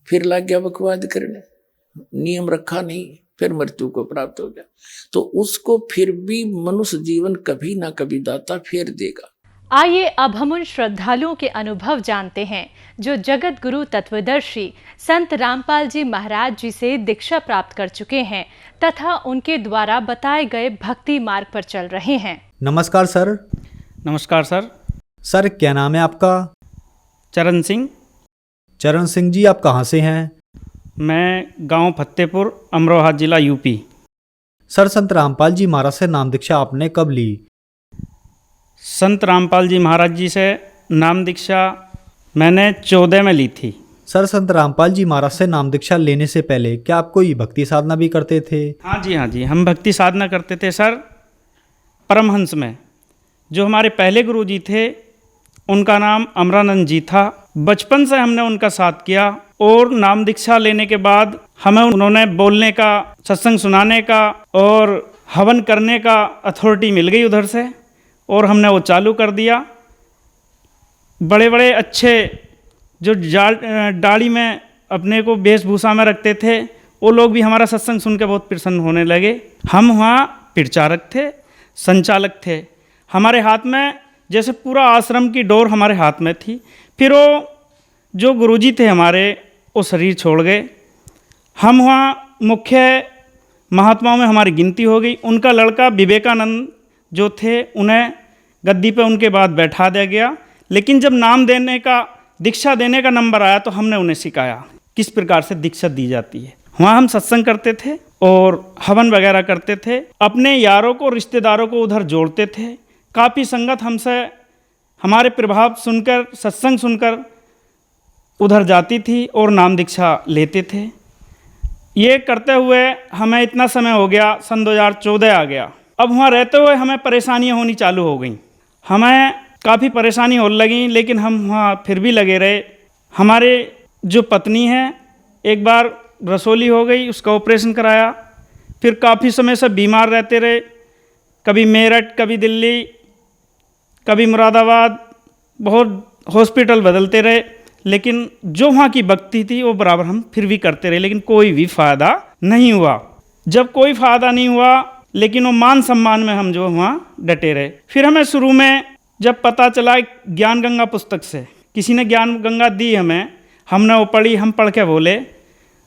[SPEAKER 2] फिर लाग गया बकवाद करने, नियम रखा नहीं, फिर मृत्यु को प्राप्त हो गया। तो उसको फिर भी मनुष्य जीवन कभी ना कभी दाता फेर देगा।
[SPEAKER 3] आइए अब हम उन श्रद्धालुओं के अनुभव जानते हैं जो जगत गुरु तत्वदर्शी संत रामपाल जी महाराज जी से दीक्षा प्राप्त कर चुके हैं तथा उनके द्वारा बताए गए भक्ति मार्ग पर चल रहे हैं।
[SPEAKER 4] नमस्कार सर।
[SPEAKER 5] नमस्कार सर।
[SPEAKER 4] सर क्या नाम है आपका?
[SPEAKER 5] चरण सिंह।
[SPEAKER 4] चरण सिंह जी, आप कहाँ से हैं?
[SPEAKER 5] मैं गांव फतेहपुर, अमरोहा जिला, यूपी।
[SPEAKER 4] सर संत रामपाल जी महाराज से नाम दीक्षा आपने कब ली?
[SPEAKER 5] संत रामपाल जी महाराज जी से नाम दीक्षा मैंने 14 में ली थी।
[SPEAKER 4] सर संत रामपाल जी महाराज से नाम दीक्षा लेने से पहले क्या आप कोई भक्ति साधना भी करते थे?
[SPEAKER 5] हाँ जी, हम भक्ति साधना करते थे सर। परमहंस में जो हमारे पहले गुरु जी थे उनका नाम अमरानंद जी था। बचपन से हमने उनका साथ किया और नाम दीक्षा लेने के बाद हमें उन्होंने बोलने का, सत्संग सुनाने का और हवन करने का अथॉरिटी मिल गई उधर से, और हमने वो चालू कर दिया। बड़े बड़े अच्छे जो डाली में अपने को वेशभूषा में रखते थे वो लोग भी हमारा सत्संग सुन के बहुत प्रसन्न होने लगे। हम वहाँ प्रचारक थे, संचालक थे। हमारे हाथ में जैसे पूरा आश्रम की डोर हमारे हाथ में थी। फिर वो जो गुरुजी थे हमारे वो शरीर छोड़ गए। हम वहाँ मुख्य महात्माओं में हमारी गिनती हो गई। उनका लड़का विवेकानंद जो थे उन्हें गद्दी पे उनके बाद बैठा दिया गया। लेकिन जब नाम देने का, दीक्षा देने का नंबर आया तो हमने उन्हें सिखाया किस प्रकार से दीक्षा दी जाती है। वहाँ हम सत्संग करते थे और हवन वगैरह करते थे। अपने यारों को, रिश्तेदारों को उधर जोड़ते थे। काफ़ी संगत हमसे हमारे प्रभाव सुनकर, सत्संग सुनकर उधर जाती थी और नाम दीक्षा लेते थे। ये करते हुए हमें इतना समय हो गया, सन 2014 आ गया। अब वहाँ रहते हुए हमें परेशानियाँ होनी चालू हो गई। हमें काफ़ी परेशानी होने लगी, लेकिन हम वहाँ फिर भी लगे रहे। हमारे जो पत्नी है, एक बार रसोली हो गई, उसका ऑपरेशन कराया। फिर काफ़ी समय से बीमार रहते रहे, कभी मेरठ, कभी दिल्ली, कभी मुरादाबाद, बहुत हॉस्पिटल बदलते रहे। लेकिन जो वहाँ की भक्ति थी वो बराबर हम फिर भी करते रहे, लेकिन कोई भी फ़ायदा नहीं हुआ। जब कोई फ़ायदा नहीं हुआ, लेकिन वो मान सम्मान में हम जो वहाँ डटे रहे। फिर हमें शुरू में जब पता चला ज्ञान गंगा पुस्तक से, किसी ने ज्ञान गंगा दी हमें, हमने वो पढ़ी। हम पढ़ के बोले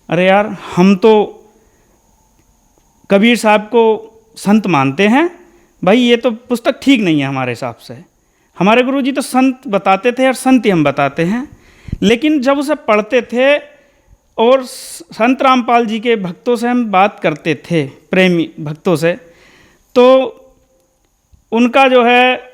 [SPEAKER 5] अरे यार, हम तो कबीर साहब को संत मानते हैं भाई, ये तो पुस्तक ठीक नहीं है हमारे हिसाब से। हमारे गुरुजी तो संत बताते थे और संत ही हम बताते हैं। लेकिन जब उसे पढ़ते थे और संत रामपाल जी के भक्तों से हम बात करते थे, प्रेमी भक्तों से, तो उनका जो है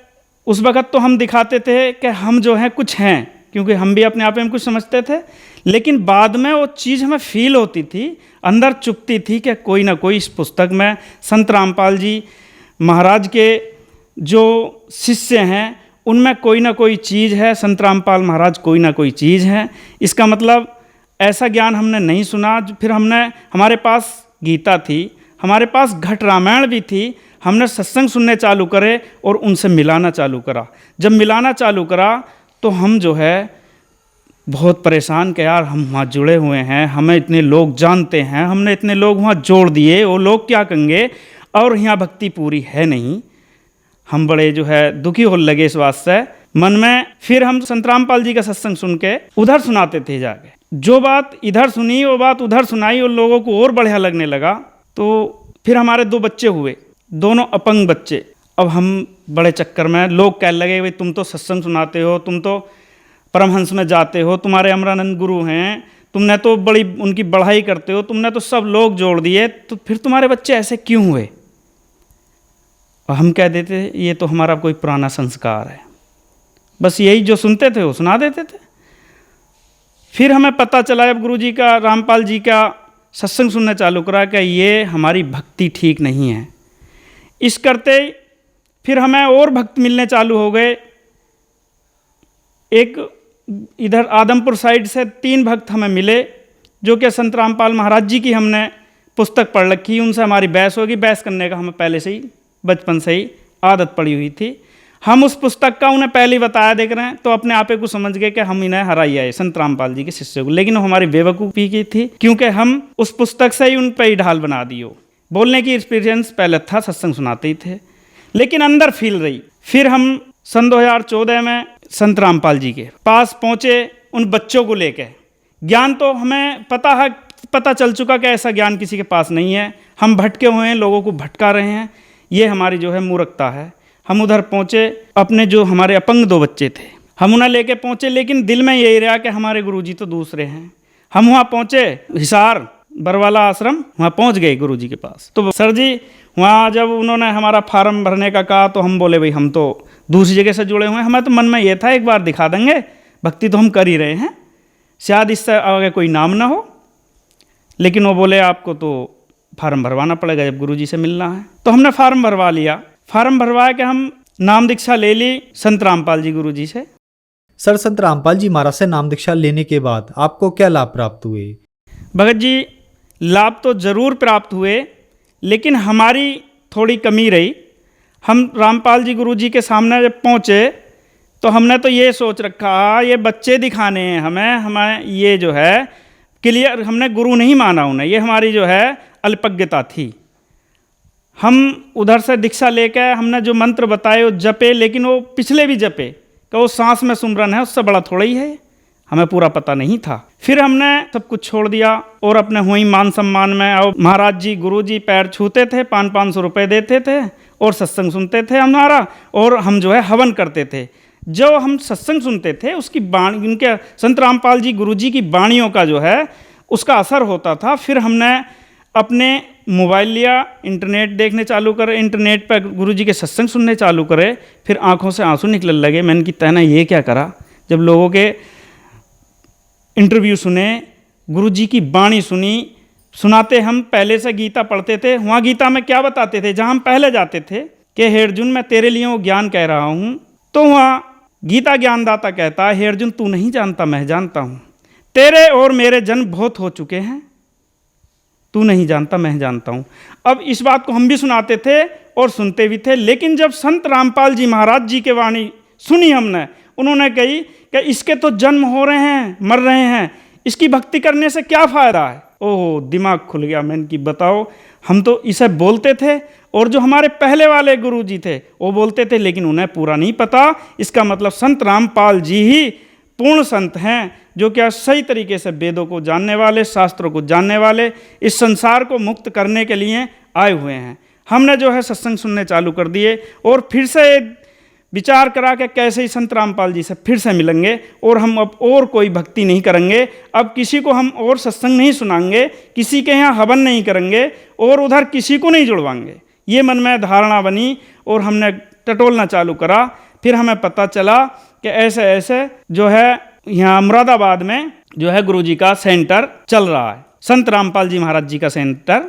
[SPEAKER 5] उस वक़्त तो हम दिखाते थे कि हम जो हैं कुछ हैं, क्योंकि हम भी अपने आप में कुछ समझते थे, लेकिन बाद में वो चीज़ हमें फील होती थी, अंदर चुभती थी कि कोई ना कोई इस पुस्तक में संत रामपाल जी महाराज के जो शिष्य हैं उनमें कोई ना कोई चीज़ है, संत रामपाल महाराज कोई ना कोई चीज़ है। इसका मतलब ऐसा ज्ञान हमने नहीं सुना। फिर हमारे पास गीता थी, हमारे पास घट रामायण भी थी, हमने सत्संग सुनने चालू करे और उनसे मिलाना चालू करा। जब मिलाना चालू करा तो हम जो है बहुत परेशान कि यार हम वहाँ जुड़े हुए हैं, हमें इतने लोग जानते हैं, हमने इतने लोग वहाँ जोड़ दिए, वो लोग क्या कहेंगे, और यहाँ भक्ति पूरी है नहीं। हम बड़े जो है दुखी हो लगे इस बात से मन में। फिर हम संत रामपाल जी का सत्संग सुन के उधर सुनाते थे जाके, जो बात इधर सुनी वो बात उधर सुनाई और लोगों को और बढ़िया लगने लगा। तो फिर हमारे 2 बच्चे हुए, दोनों अपंग बच्चे। अब हम बड़े चक्कर में, लोग कहने लगे भाई तुम तो सत्संग सुनाते हो, तुम तो परमहंस में जाते हो, तुम्हारे अमरानंद गुरु हैं, तुमने तो बड़ी उनकी बढ़ाई करते हो, तुमने तो सब लोग जोड़ दिए, तो फिर तुम्हारे बच्चे ऐसे क्यों हुए? और हम कह देते ये तो हमारा कोई पुराना संस्कार है, बस यही जो सुनते थे वो सुना देते थे। फिर हमें पता चला अब गुरु जी का, रामपाल जी का सत्संग सुनना चालू करा कि ये हमारी भक्ति ठीक नहीं है। इस करते फिर हमें और भक्त मिलने चालू हो गए। एक इधर आदमपुर साइड से 3 भक्त हमें मिले जो कि संत रामपाल महाराज जी की हमने पुस्तक पढ़ रखी, उनसे हमारी बहस होगी। बहस करने का हमें पहले से ही बचपन से ही आदत पड़ी हुई थी। हम उस पुस्तक का उन्हें पहले ही बताया देख रहे हैं, तो अपने आप को समझ गए कि हम इन्हें हराई आए संत रामपाल जी के शिष्य को। लेकिन वो हमारी बेवकूफ़ी की थी, क्योंकि हम उस पुस्तक से ही उन पर ही ढाल बना दियो। बोलने की एक्सपीरियंस पहले था, सत्संग सुनाते ही थे, लेकिन अंदर फील रही। फिर हम सन 2014 में संत रामपाल जी के पास पहुँचे उन बच्चों को लेकर। ज्ञान तो हमें पता चल चुका कि ऐसा ज्ञान किसी के पास नहीं है। हम भटके हुए हैं, लोगों को भटका रहे हैं, ये हमारी जो है मूर्खता है। हम उधर पहुँचे, अपने जो हमारे अपंग 2 बच्चे थे हम उन्हें लेके पहुँचे, लेकिन दिल में यही रहा कि हमारे गुरुजी तो दूसरे हैं। हम वहाँ पहुँचे, हिसार बरवाला आश्रम, वहाँ पहुँच गए गुरुजी के पास। तो सर जी वहाँ जब उन्होंने हमारा फार्म भरने का कहा तो हम बोले भाई हम तो दूसरी जगह से जुड़े हुए हैं। हमें तो मन में ये था एक बार दिखा देंगे, भक्ति तो हम कर ही रहे हैं, शायद इससे आगे कोई नाम ना हो। लेकिन वो बोले आपको तो फार्म भरवाना पड़ेगा जब गुरुजी से मिलना है। तो हमने फार्म भरवा लिया। फार्म भरवा के हम नाम दीक्षा ले ली संत रामपाल जी गुरुजी से।
[SPEAKER 4] सर, संत रामपाल जी महाराज से नाम दीक्षा लेने के बाद आपको क्या लाभ प्राप्त हुए?
[SPEAKER 5] भगत जी, लाभ तो ज़रूर प्राप्त हुए, लेकिन हमारी थोड़ी कमी रही। हम रामपाल जी गुरुजी के सामने जब पहुँचे तो हमने तो ये सोच रखा ये बच्चे दिखाने हैं हमें ये जो है क्लियर, हमने गुरु नहीं माना उन्हें, ये हमारी जो है अल्पज्ञता थी। हम उधर से दीक्षा लेकर हमने जो मंत्र बताए वो जपे, लेकिन वो पिछले भी जपे कि वो सांस में सुमरन है, उससे बड़ा थोड़ा ही है, हमें पूरा पता नहीं था। फिर हमने सब कुछ छोड़ दिया और अपने हुई मान सम्मान में, और महाराज जी गुरुजी पैर छूते थे, 500-500 रुपये देते थे और सत्संग सुनते थे हमारा, और हम जो है हवन करते थे। जो हम सत्संग सुनते थे उसकी बाणी, उनके संत रामपाल जी गुरुजी की बाणियों का जो है उसका असर होता था। फिर हमने अपने मोबाइल लिया, इंटरनेट देखने चालू करे, इंटरनेट पर गुरुजी के सत्संग सुनने चालू करे। फिर आंखों से आंसू निकलने लगे। मैंने कि तहना ये क्या करा, जब लोगों के इंटरव्यू सुने, गुरुजी की बाणी सुनी। सुनाते हम पहले से गीता पढ़ते थे, वहाँ गीता में क्या बताते थे, जहाँ हम पहले जाते थे कि हे अर्जुन मैं तेरे लिए वो ज्ञान कह रहा हूँ, तो वहाँ गीता ज्ञानदाता कहता है हे अर्जुन तू नहीं जानता मैं जानता हूँ, तेरे और मेरे जन्म बहुत हो चुके हैं, तू नहीं जानता मैं जानता हूँ। अब इस बात को हम भी सुनाते थे और सुनते भी थे। लेकिन जब संत रामपाल जी महाराज जी के वाणी सुनी हमने, उन्होंने कही कि इसके तो जन्म हो रहे हैं, मर रहे हैं, इसकी भक्ति करने से क्या फ़ायदा है। ओहो, दिमाग खुल गया। मैंने कि बताओ, हम तो इसे बोलते थे और जो हमारे पहले वाले गुरुजी थे वो बोलते थे, लेकिन उन्हें पूरा नहीं पता। इसका मतलब संत रामपाल जी ही पूर्ण संत हैं, जो क्या सही तरीके से वेदों को जानने वाले, शास्त्रों को जानने वाले, इस संसार को मुक्त करने के लिए आए हुए हैं। हमने जो है सत्संग सुनने चालू कर दिए और फिर से विचार करा कि कैसे ही संत रामपाल जी से फिर से मिलेंगे और हम अब और कोई भक्ति नहीं करेंगे, अब किसी को हम और सत्संग नहीं सुनाएंगे, किसी के यहाँ हवन नहीं करेंगे और उधर किसी को नहीं जुड़वाएंगे। ये मन में धारणा बनी और हमने टटोलना चालू करा। फिर हमें पता चला कि ऐसे ऐसे जो है यहाँ मुरादाबाद में जो है गुरुजी का सेंटर चल रहा है, संत रामपाल जी महाराज जी का सेंटर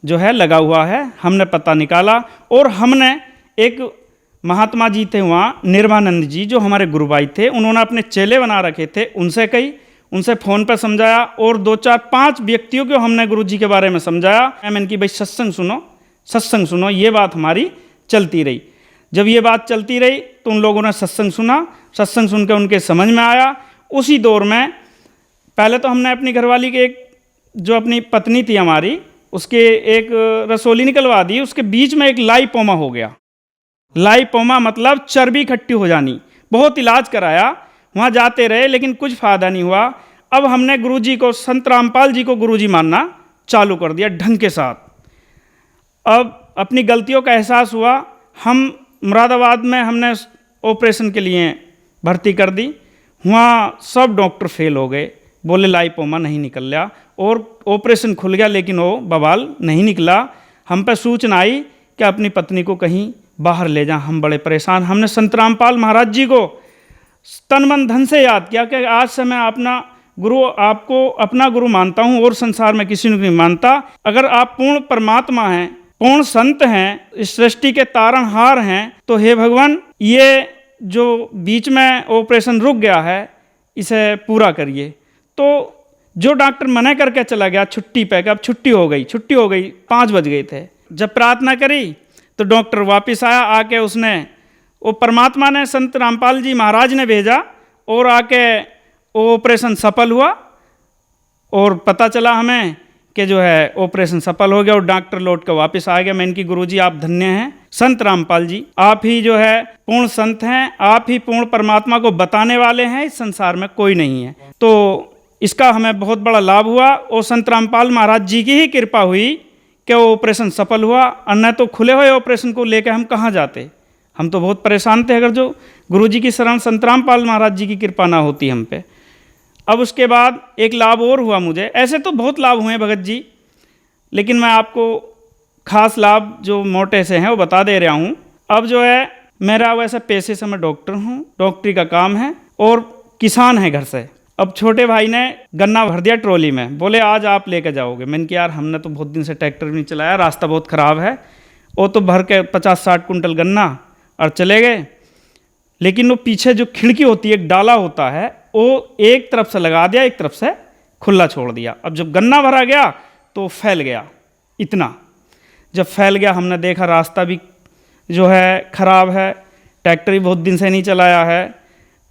[SPEAKER 5] जो है लगा हुआ है। हमने पता निकाला और हमने एक महात्मा जी थे वहाँ, निर्मानंद जी, जो हमारे गुरुभाई थे, उन्होंने अपने चेले बना रखे थे, उनसे फ़ोन पर समझाया और 2-4-5 व्यक्तियों को हमने गुरुजी के बारे में समझाया। मैंने कि भाई सत्संग सुनो, ये बात हमारी चलती रही। जब ये बात चलती रही तो उन लोगों ने सत्संग सुन के उनके समझ में आया। उसी दौर में पहले तो हमने अपनी घरवाली के जो अपनी पत्नी थी हमारी, उसके एक रसोली निकलवा दी। उसके बीच में एक लाइपोमा हो गया। लाइपोमा मतलब चर्बी इकट्ठी हो जानी। बहुत इलाज कराया, वहाँ जाते रहे, लेकिन कुछ फ़ायदा नहीं हुआ। अब हमने गुरुजी को, संत रामपाल जी को गुरुजी मानना चालू कर दिया ढंग के साथ। अब अपनी गलतियों का एहसास हुआ। हम मुरादाबाद में हमने ऑपरेशन के लिए भर्ती कर दी। वहाँ सब डॉक्टर फेल हो गए, बोले लाइपोमा नहीं निकल गया, और ऑपरेशन खुल गया लेकिन वो बवाल नहीं निकला। हम पे सूचना आई कि अपनी पत्नी को कहीं बाहर ले जाएं। हम बड़े परेशान। हमने संत रामपाल महाराज जी को तन मन धन से याद किया कि आज से मैं आपको अपना गुरु मानता हूँ और संसार में किसी को नहीं मानता। अगर आप पूर्ण परमात्मा हैं, पूर्ण संत हैं, इस सृष्टि के तारणहार हैं, तो हे भगवान, ये जो बीच में ऑपरेशन रुक गया है इसे पूरा करिए। तो जो डॉक्टर मना करके चला गया छुट्टी पे, अब छुट्टी हो गई, 5 बज गए थे। जब प्रार्थना करी तो डॉक्टर वापस आया। आके उसने, वो परमात्मा ने, संत रामपाल जी महाराज ने भेजा और आके वो ऑपरेशन सफल हुआ। और पता चला हमें कि जो है ऑपरेशन सफल हो गया और डॉक्टर लौट कर वापस आ गया। मैं इनकी गुरुजी आप धन्य हैं, संत रामपाल जी, आप ही जो है पूर्ण संत हैं, आप ही पूर्ण परमात्मा को बताने वाले हैं, इस संसार में कोई नहीं है। तो इसका हमें बहुत बड़ा लाभ हुआ और संत रामपाल महाराज जी की ही कृपा हुई कि वो ऑपरेशन सफल हुआ। अन्य तो खुले हुए ऑपरेशन को लेकर हम कहाँ जाते, हम तो बहुत परेशान थे अगर जो गुरुजी की शरण संत रामपाल महाराज जी की कृपा ना होती हम पे। अब उसके बाद एक लाभ और हुआ मुझे। ऐसे तो बहुत लाभ हुए भगत जी, लेकिन मैं आपको खास लाभ जो मोटे से हैं वो बता दे रहा हूँ। अब जो है मेरा वैसे पेशे से मैं डॉक्टर हूँ, डॉक्टरी का काम है और किसान है घर से। अब छोटे भाई ने गन्ना भर दिया ट्रॉली में, बोले आज आप लेकर जाओगे। मैंने कहा यार हमने तो बहुत दिन से ट्रैक्टर नहीं चलाया, रास्ता बहुत ख़राब है। वो तो भर के 50-60 कुंटल गन्ना और चले गए। लेकिन वो पीछे जो खिड़की होती है, एक डाला होता है, वो एक तरफ से लगा दिया, एक तरफ से खुला छोड़ दिया। अब जब गन्ना भरा गया तो फैल गया इतना। जब फैल गया हमने देखा रास्ता भी जो है ख़राब है, ट्रैक्टर भी बहुत दिन से नहीं चलाया है,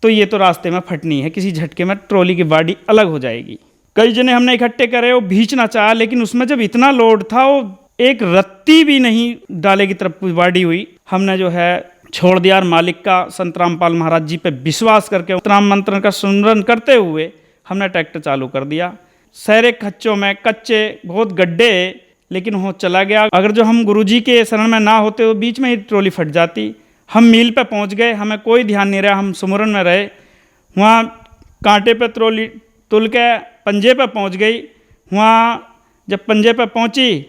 [SPEAKER 5] तो ये तो रास्ते में फटनी है, किसी झटके में ट्रॉली की बाडी अलग हो जाएगी। कई जने हमने इकट्ठे करे, वो भींचना चाहा, लेकिन उसमें जब इतना लोड था वो एक रत्ती भी नहीं डाले की तरफ बाडी हुई। हमने जो है छोड़ दिया। मालिक का, संत रामपाल महाराज जी पे विश्वास करके राम मंत्र का सुमिरन करते हुए हमने ट्रैक्टर चालू कर दिया। सहरे खच्चों में कच्चे बहुत गड्ढे, लेकिन वो चला गया। अगर जो हम गुरुजी के शरण में ना होते तो बीच में ही ट्रॉली फट जाती। हम मील पे पहुंच गए, हमें कोई ध्यान नहीं रहा, हम सुमिरन में रहे। वहाँ कांटे पे ट्रॉली तुल के पंजे पे पहुंच गई। वहाँ जब पंजे पे पहुंची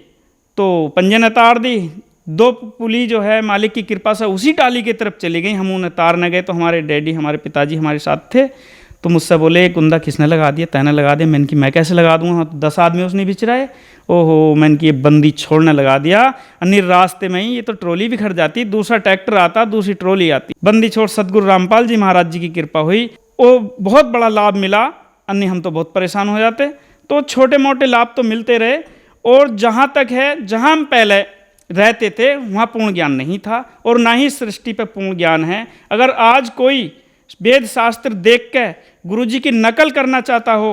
[SPEAKER 5] तो पंजे ने तार दी। 2 पुली जो है मालिक की कृपा से उसी टाली की तरफ चली गई। हम उन्हें तार न गए तो हमारे डैडी, हमारे पिताजी हमारे साथ थे, तो मुझसे बोले कुंदा किसने लगा दिया, तैने लगा दिया। मैंने कि मैं कैसे लगा दूँगा, तो 10 आदमी उसने बिच रहे। ओहो, मैंने कि ये बंदी छोड़ने लगा दिया। अन्य रास्ते में ही ये तो ट्रॉली भी खड़ जाती, दूसरा ट्रैक्टर आता, दूसरी ट्रॉली आती। बंदी छोड़ सदगुरु रामपाल जी महाराज जी की कृपा हुई, वो बहुत बड़ा लाभ मिला। अन्य हम तो बहुत परेशान हो जाते। तो छोटे मोटे लाभ तो मिलते रहे। और जहाँ तक है, जहाँ हम पहले रहते थे वहाँ पूर्ण ज्ञान नहीं था और ना ही सृष्टि पे पूर्ण ज्ञान है। अगर आज कोई वेद शास्त्र देख के गुरुजी की नकल करना चाहता हो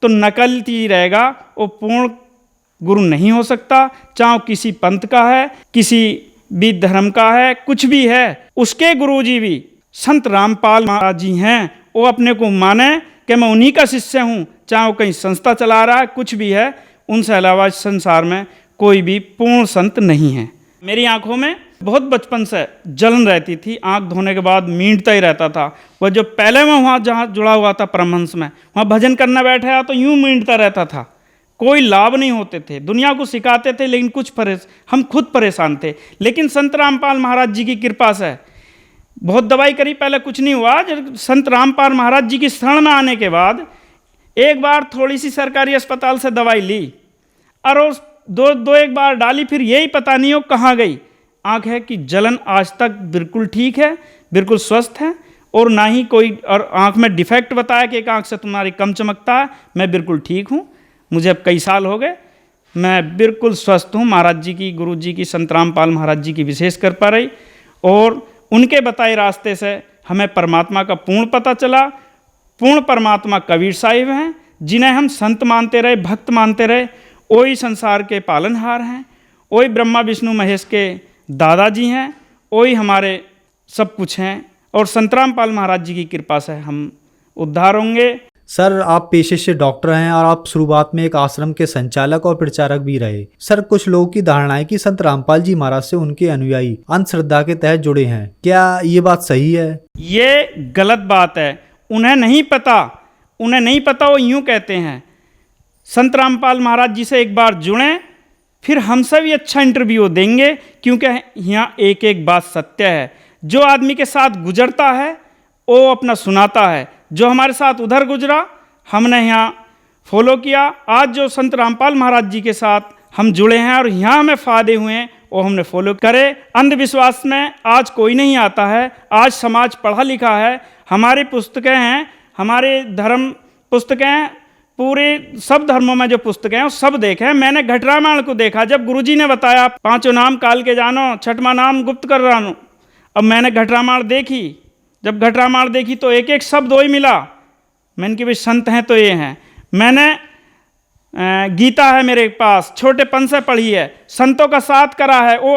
[SPEAKER 5] तो नकल ही रहेगा, वो पूर्ण गुरु नहीं हो सकता। चाहे किसी पंथ का है, किसी भी धर्म का है, कुछ भी है, उसके गुरुजी भी संत रामपाल महाराज जी हैं। वो अपने को माने कि मैं उन्हीं का शिष्य हूँ, चाहे वो कहीं संस्था चला रहा है, कुछ भी है, उनसे अलावा संसार में कोई भी पूर्ण संत नहीं है। मेरी आंखों में बहुत बचपन से जलन रहती थी, आंख धोने के बाद मींटता ही रहता था। वह जो पहले मैं वहाँ जहाँ जुड़ा हुआ था परमहंस में, वहाँ भजन करना बैठा तो यूं मींटता रहता था। कोई लाभ नहीं होते थे, दुनिया को सिखाते थे, लेकिन हम खुद परेशान थे। लेकिन संत रामपाल महाराज जी की कृपा से बहुत दवाई करी, पहले कुछ नहीं हुआ। जब संत रामपाल महाराज जी की शरण में आने के बाद एक बार थोड़ी सी सरकारी अस्पताल से दवाई ली और उस दो एक बार डाली, फिर यही पता नहीं हो कहाँ गई। आँख है कि जलन आज तक बिल्कुल ठीक है, बिल्कुल स्वस्थ है, और ना ही कोई, और आँख में डिफेक्ट बताया कि एक आँख से तुम्हारी कम चमकता है। मैं बिल्कुल ठीक हूँ, मुझे अब कई साल हो गए, मैं बिल्कुल स्वस्थ हूँ। महाराज जी की, गुरु जी की, संत रामपाल महाराज जी की विशेष कृपा रही, और उनके बताए रास्ते से हमें परमात्मा का पूर्ण पता चला। पूर्ण परमात्मा कबीर साहिब हैं, जिन्हें हम संत मानते रहे, भक्त मानते रहे। वही संसार के पालनहार हैं, वही ब्रह्मा विष्णु महेश के दादाजी हैं, वही हमारे सब कुछ हैं, और संत रामपाल महाराज जी की कृपा से हम उद्धार होंगे।
[SPEAKER 4] सर, आप पेशे से डॉक्टर हैं और आप शुरुआत में एक आश्रम के संचालक और प्रचारक भी रहे। सर, कुछ लोगों की धारणा है कि संत रामपाल जी महाराज से उनके अनुयायी अंधश्रद्धा के तहत जुड़े हैं, क्या ये बात सही है? ये
[SPEAKER 5] गलत बात है। उन्हें नहीं पता, वो यूँ कहते हैं। संत रामपाल महाराज जी से एक बार जुड़ें, फिर हमसे भी अच्छा इंटरव्यू देंगे, क्योंकि यहाँ एक एक बात सत्य है। जो आदमी के साथ गुजरता है वो अपना सुनाता है। जो हमारे साथ उधर गुजरा, हमने यहाँ फॉलो किया। आज जो संत रामपाल महाराज जी के साथ हम जुड़े हैं और यहाँ हमें फ़ायदे हुए हैं, वो हमने फॉलो करे। अंधविश्वास में आज कोई नहीं आता है। आज समाज पढ़ा लिखा है, हमारी पुस्तकें हैं, हमारे धर्म पुस्तकें हैं, पूरे सब धर्मों में जो पुस्तकें हैं वो सब देखे हैं। मैंने घट रामायण को देखा, जब गुरुजी ने बताया 5 नाम काल के जानो, 6वां नाम गुप्त कर रानो। अब मैंने घट रामायण देखी, जब घट रामायण देखी तो एक एक शब्द वही मिला। मैंने कि भाई संत हैं तो ये हैं। मैंने गीता है मेरे पास, छोटेपन से पढ़ी है, संतों का साथ करा है, वो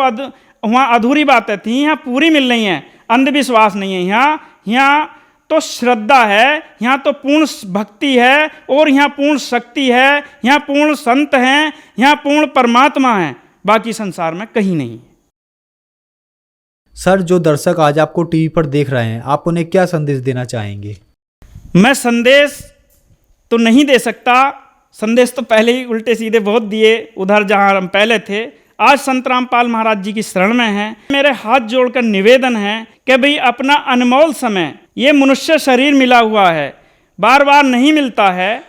[SPEAKER 5] वहाँ अधूरी बातें थी, यहाँ पूरी मिल रही हैं। अंधविश्वास नहीं है यहाँ तो श्रद्धा है, यहाँ तो पूर्ण भक्ति है, और यहाँ पूर्ण शक्ति है, यहाँ पूर्ण संत हैं, यहाँ पूर्ण परमात्मा है, बाकी संसार में कहीं नहीं।
[SPEAKER 4] सर, जो दर्शक आज आपको टीवी पर देख रहे हैं, आप उन्हें क्या संदेश देना चाहेंगे?
[SPEAKER 5] मैं संदेश तो नहीं दे सकता, संदेश तो पहले ही उल्टे सीधे बहुत दिए उधर जहाँ हम पहले थे। आज संत रामपाल महाराज जी की शरण में हैं। मेरे हाथ जोड़कर निवेदन है कि भाई अपना अनमोल समय, ये मनुष्य शरीर मिला हुआ है, बार बार नहीं मिलता है,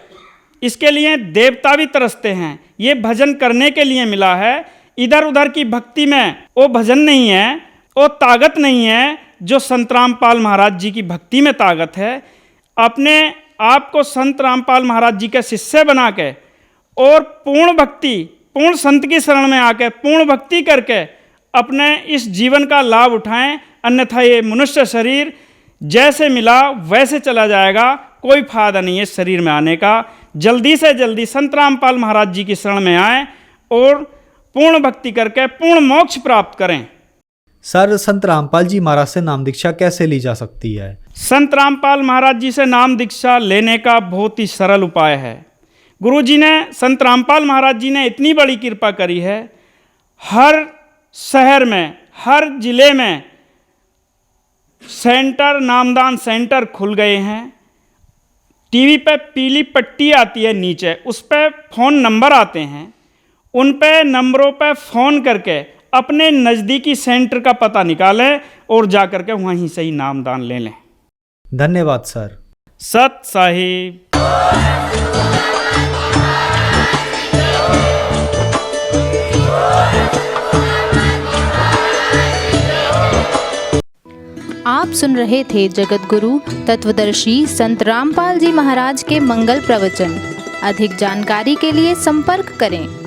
[SPEAKER 5] इसके लिए देवता भी तरसते हैं। ये भजन करने के लिए मिला है। इधर उधर की भक्ति में वो भजन नहीं है, वो ताकत नहीं है जो संत रामपाल महाराज जी की भक्ति में ताकत है। अपने आप को संत रामपाल महाराज जी के शिष्य बना के और पूर्ण भक्ति, पूर्ण संत की शरण में आकर पूर्ण भक्ति करके अपने इस जीवन का लाभ उठाएं। अन्यथा ये मनुष्य शरीर जैसे मिला वैसे चला जाएगा, कोई फायदा नहीं है इस शरीर में आने का। जल्दी से जल्दी संत रामपाल महाराज जी की शरण में आएं और पूर्ण भक्ति करके पूर्ण मोक्ष प्राप्त करें।
[SPEAKER 4] सर, संत रामपाल जी महाराज से नाम दीक्षा कैसे ली जा सकती है?
[SPEAKER 5] संत रामपाल महाराज जी से नाम दीक्षा लेने का बहुत ही सरल उपाय है। गुरु जी ने, संत रामपाल महाराज जी ने इतनी बड़ी कृपा करी है, हर शहर में, हर जिले में सेंटर, नामदान सेंटर खुल गए हैं। टीवी पे पीली पट्टी आती है नीचे, उस पर फ़ोन नंबर आते हैं, उन पे नंबरों पे फ़ोन करके अपने नज़दीकी सेंटर का पता निकालें और जा कर के वहीं से ही नामदान ले लें।
[SPEAKER 4] धन्यवाद सर।
[SPEAKER 5] सत साहिब।
[SPEAKER 6] आप सुन रहे थे जगत गुरु तत्वदर्शी संत रामपाल जी महाराज के मंगल प्रवचन। अधिक जानकारी के लिए संपर्क करें।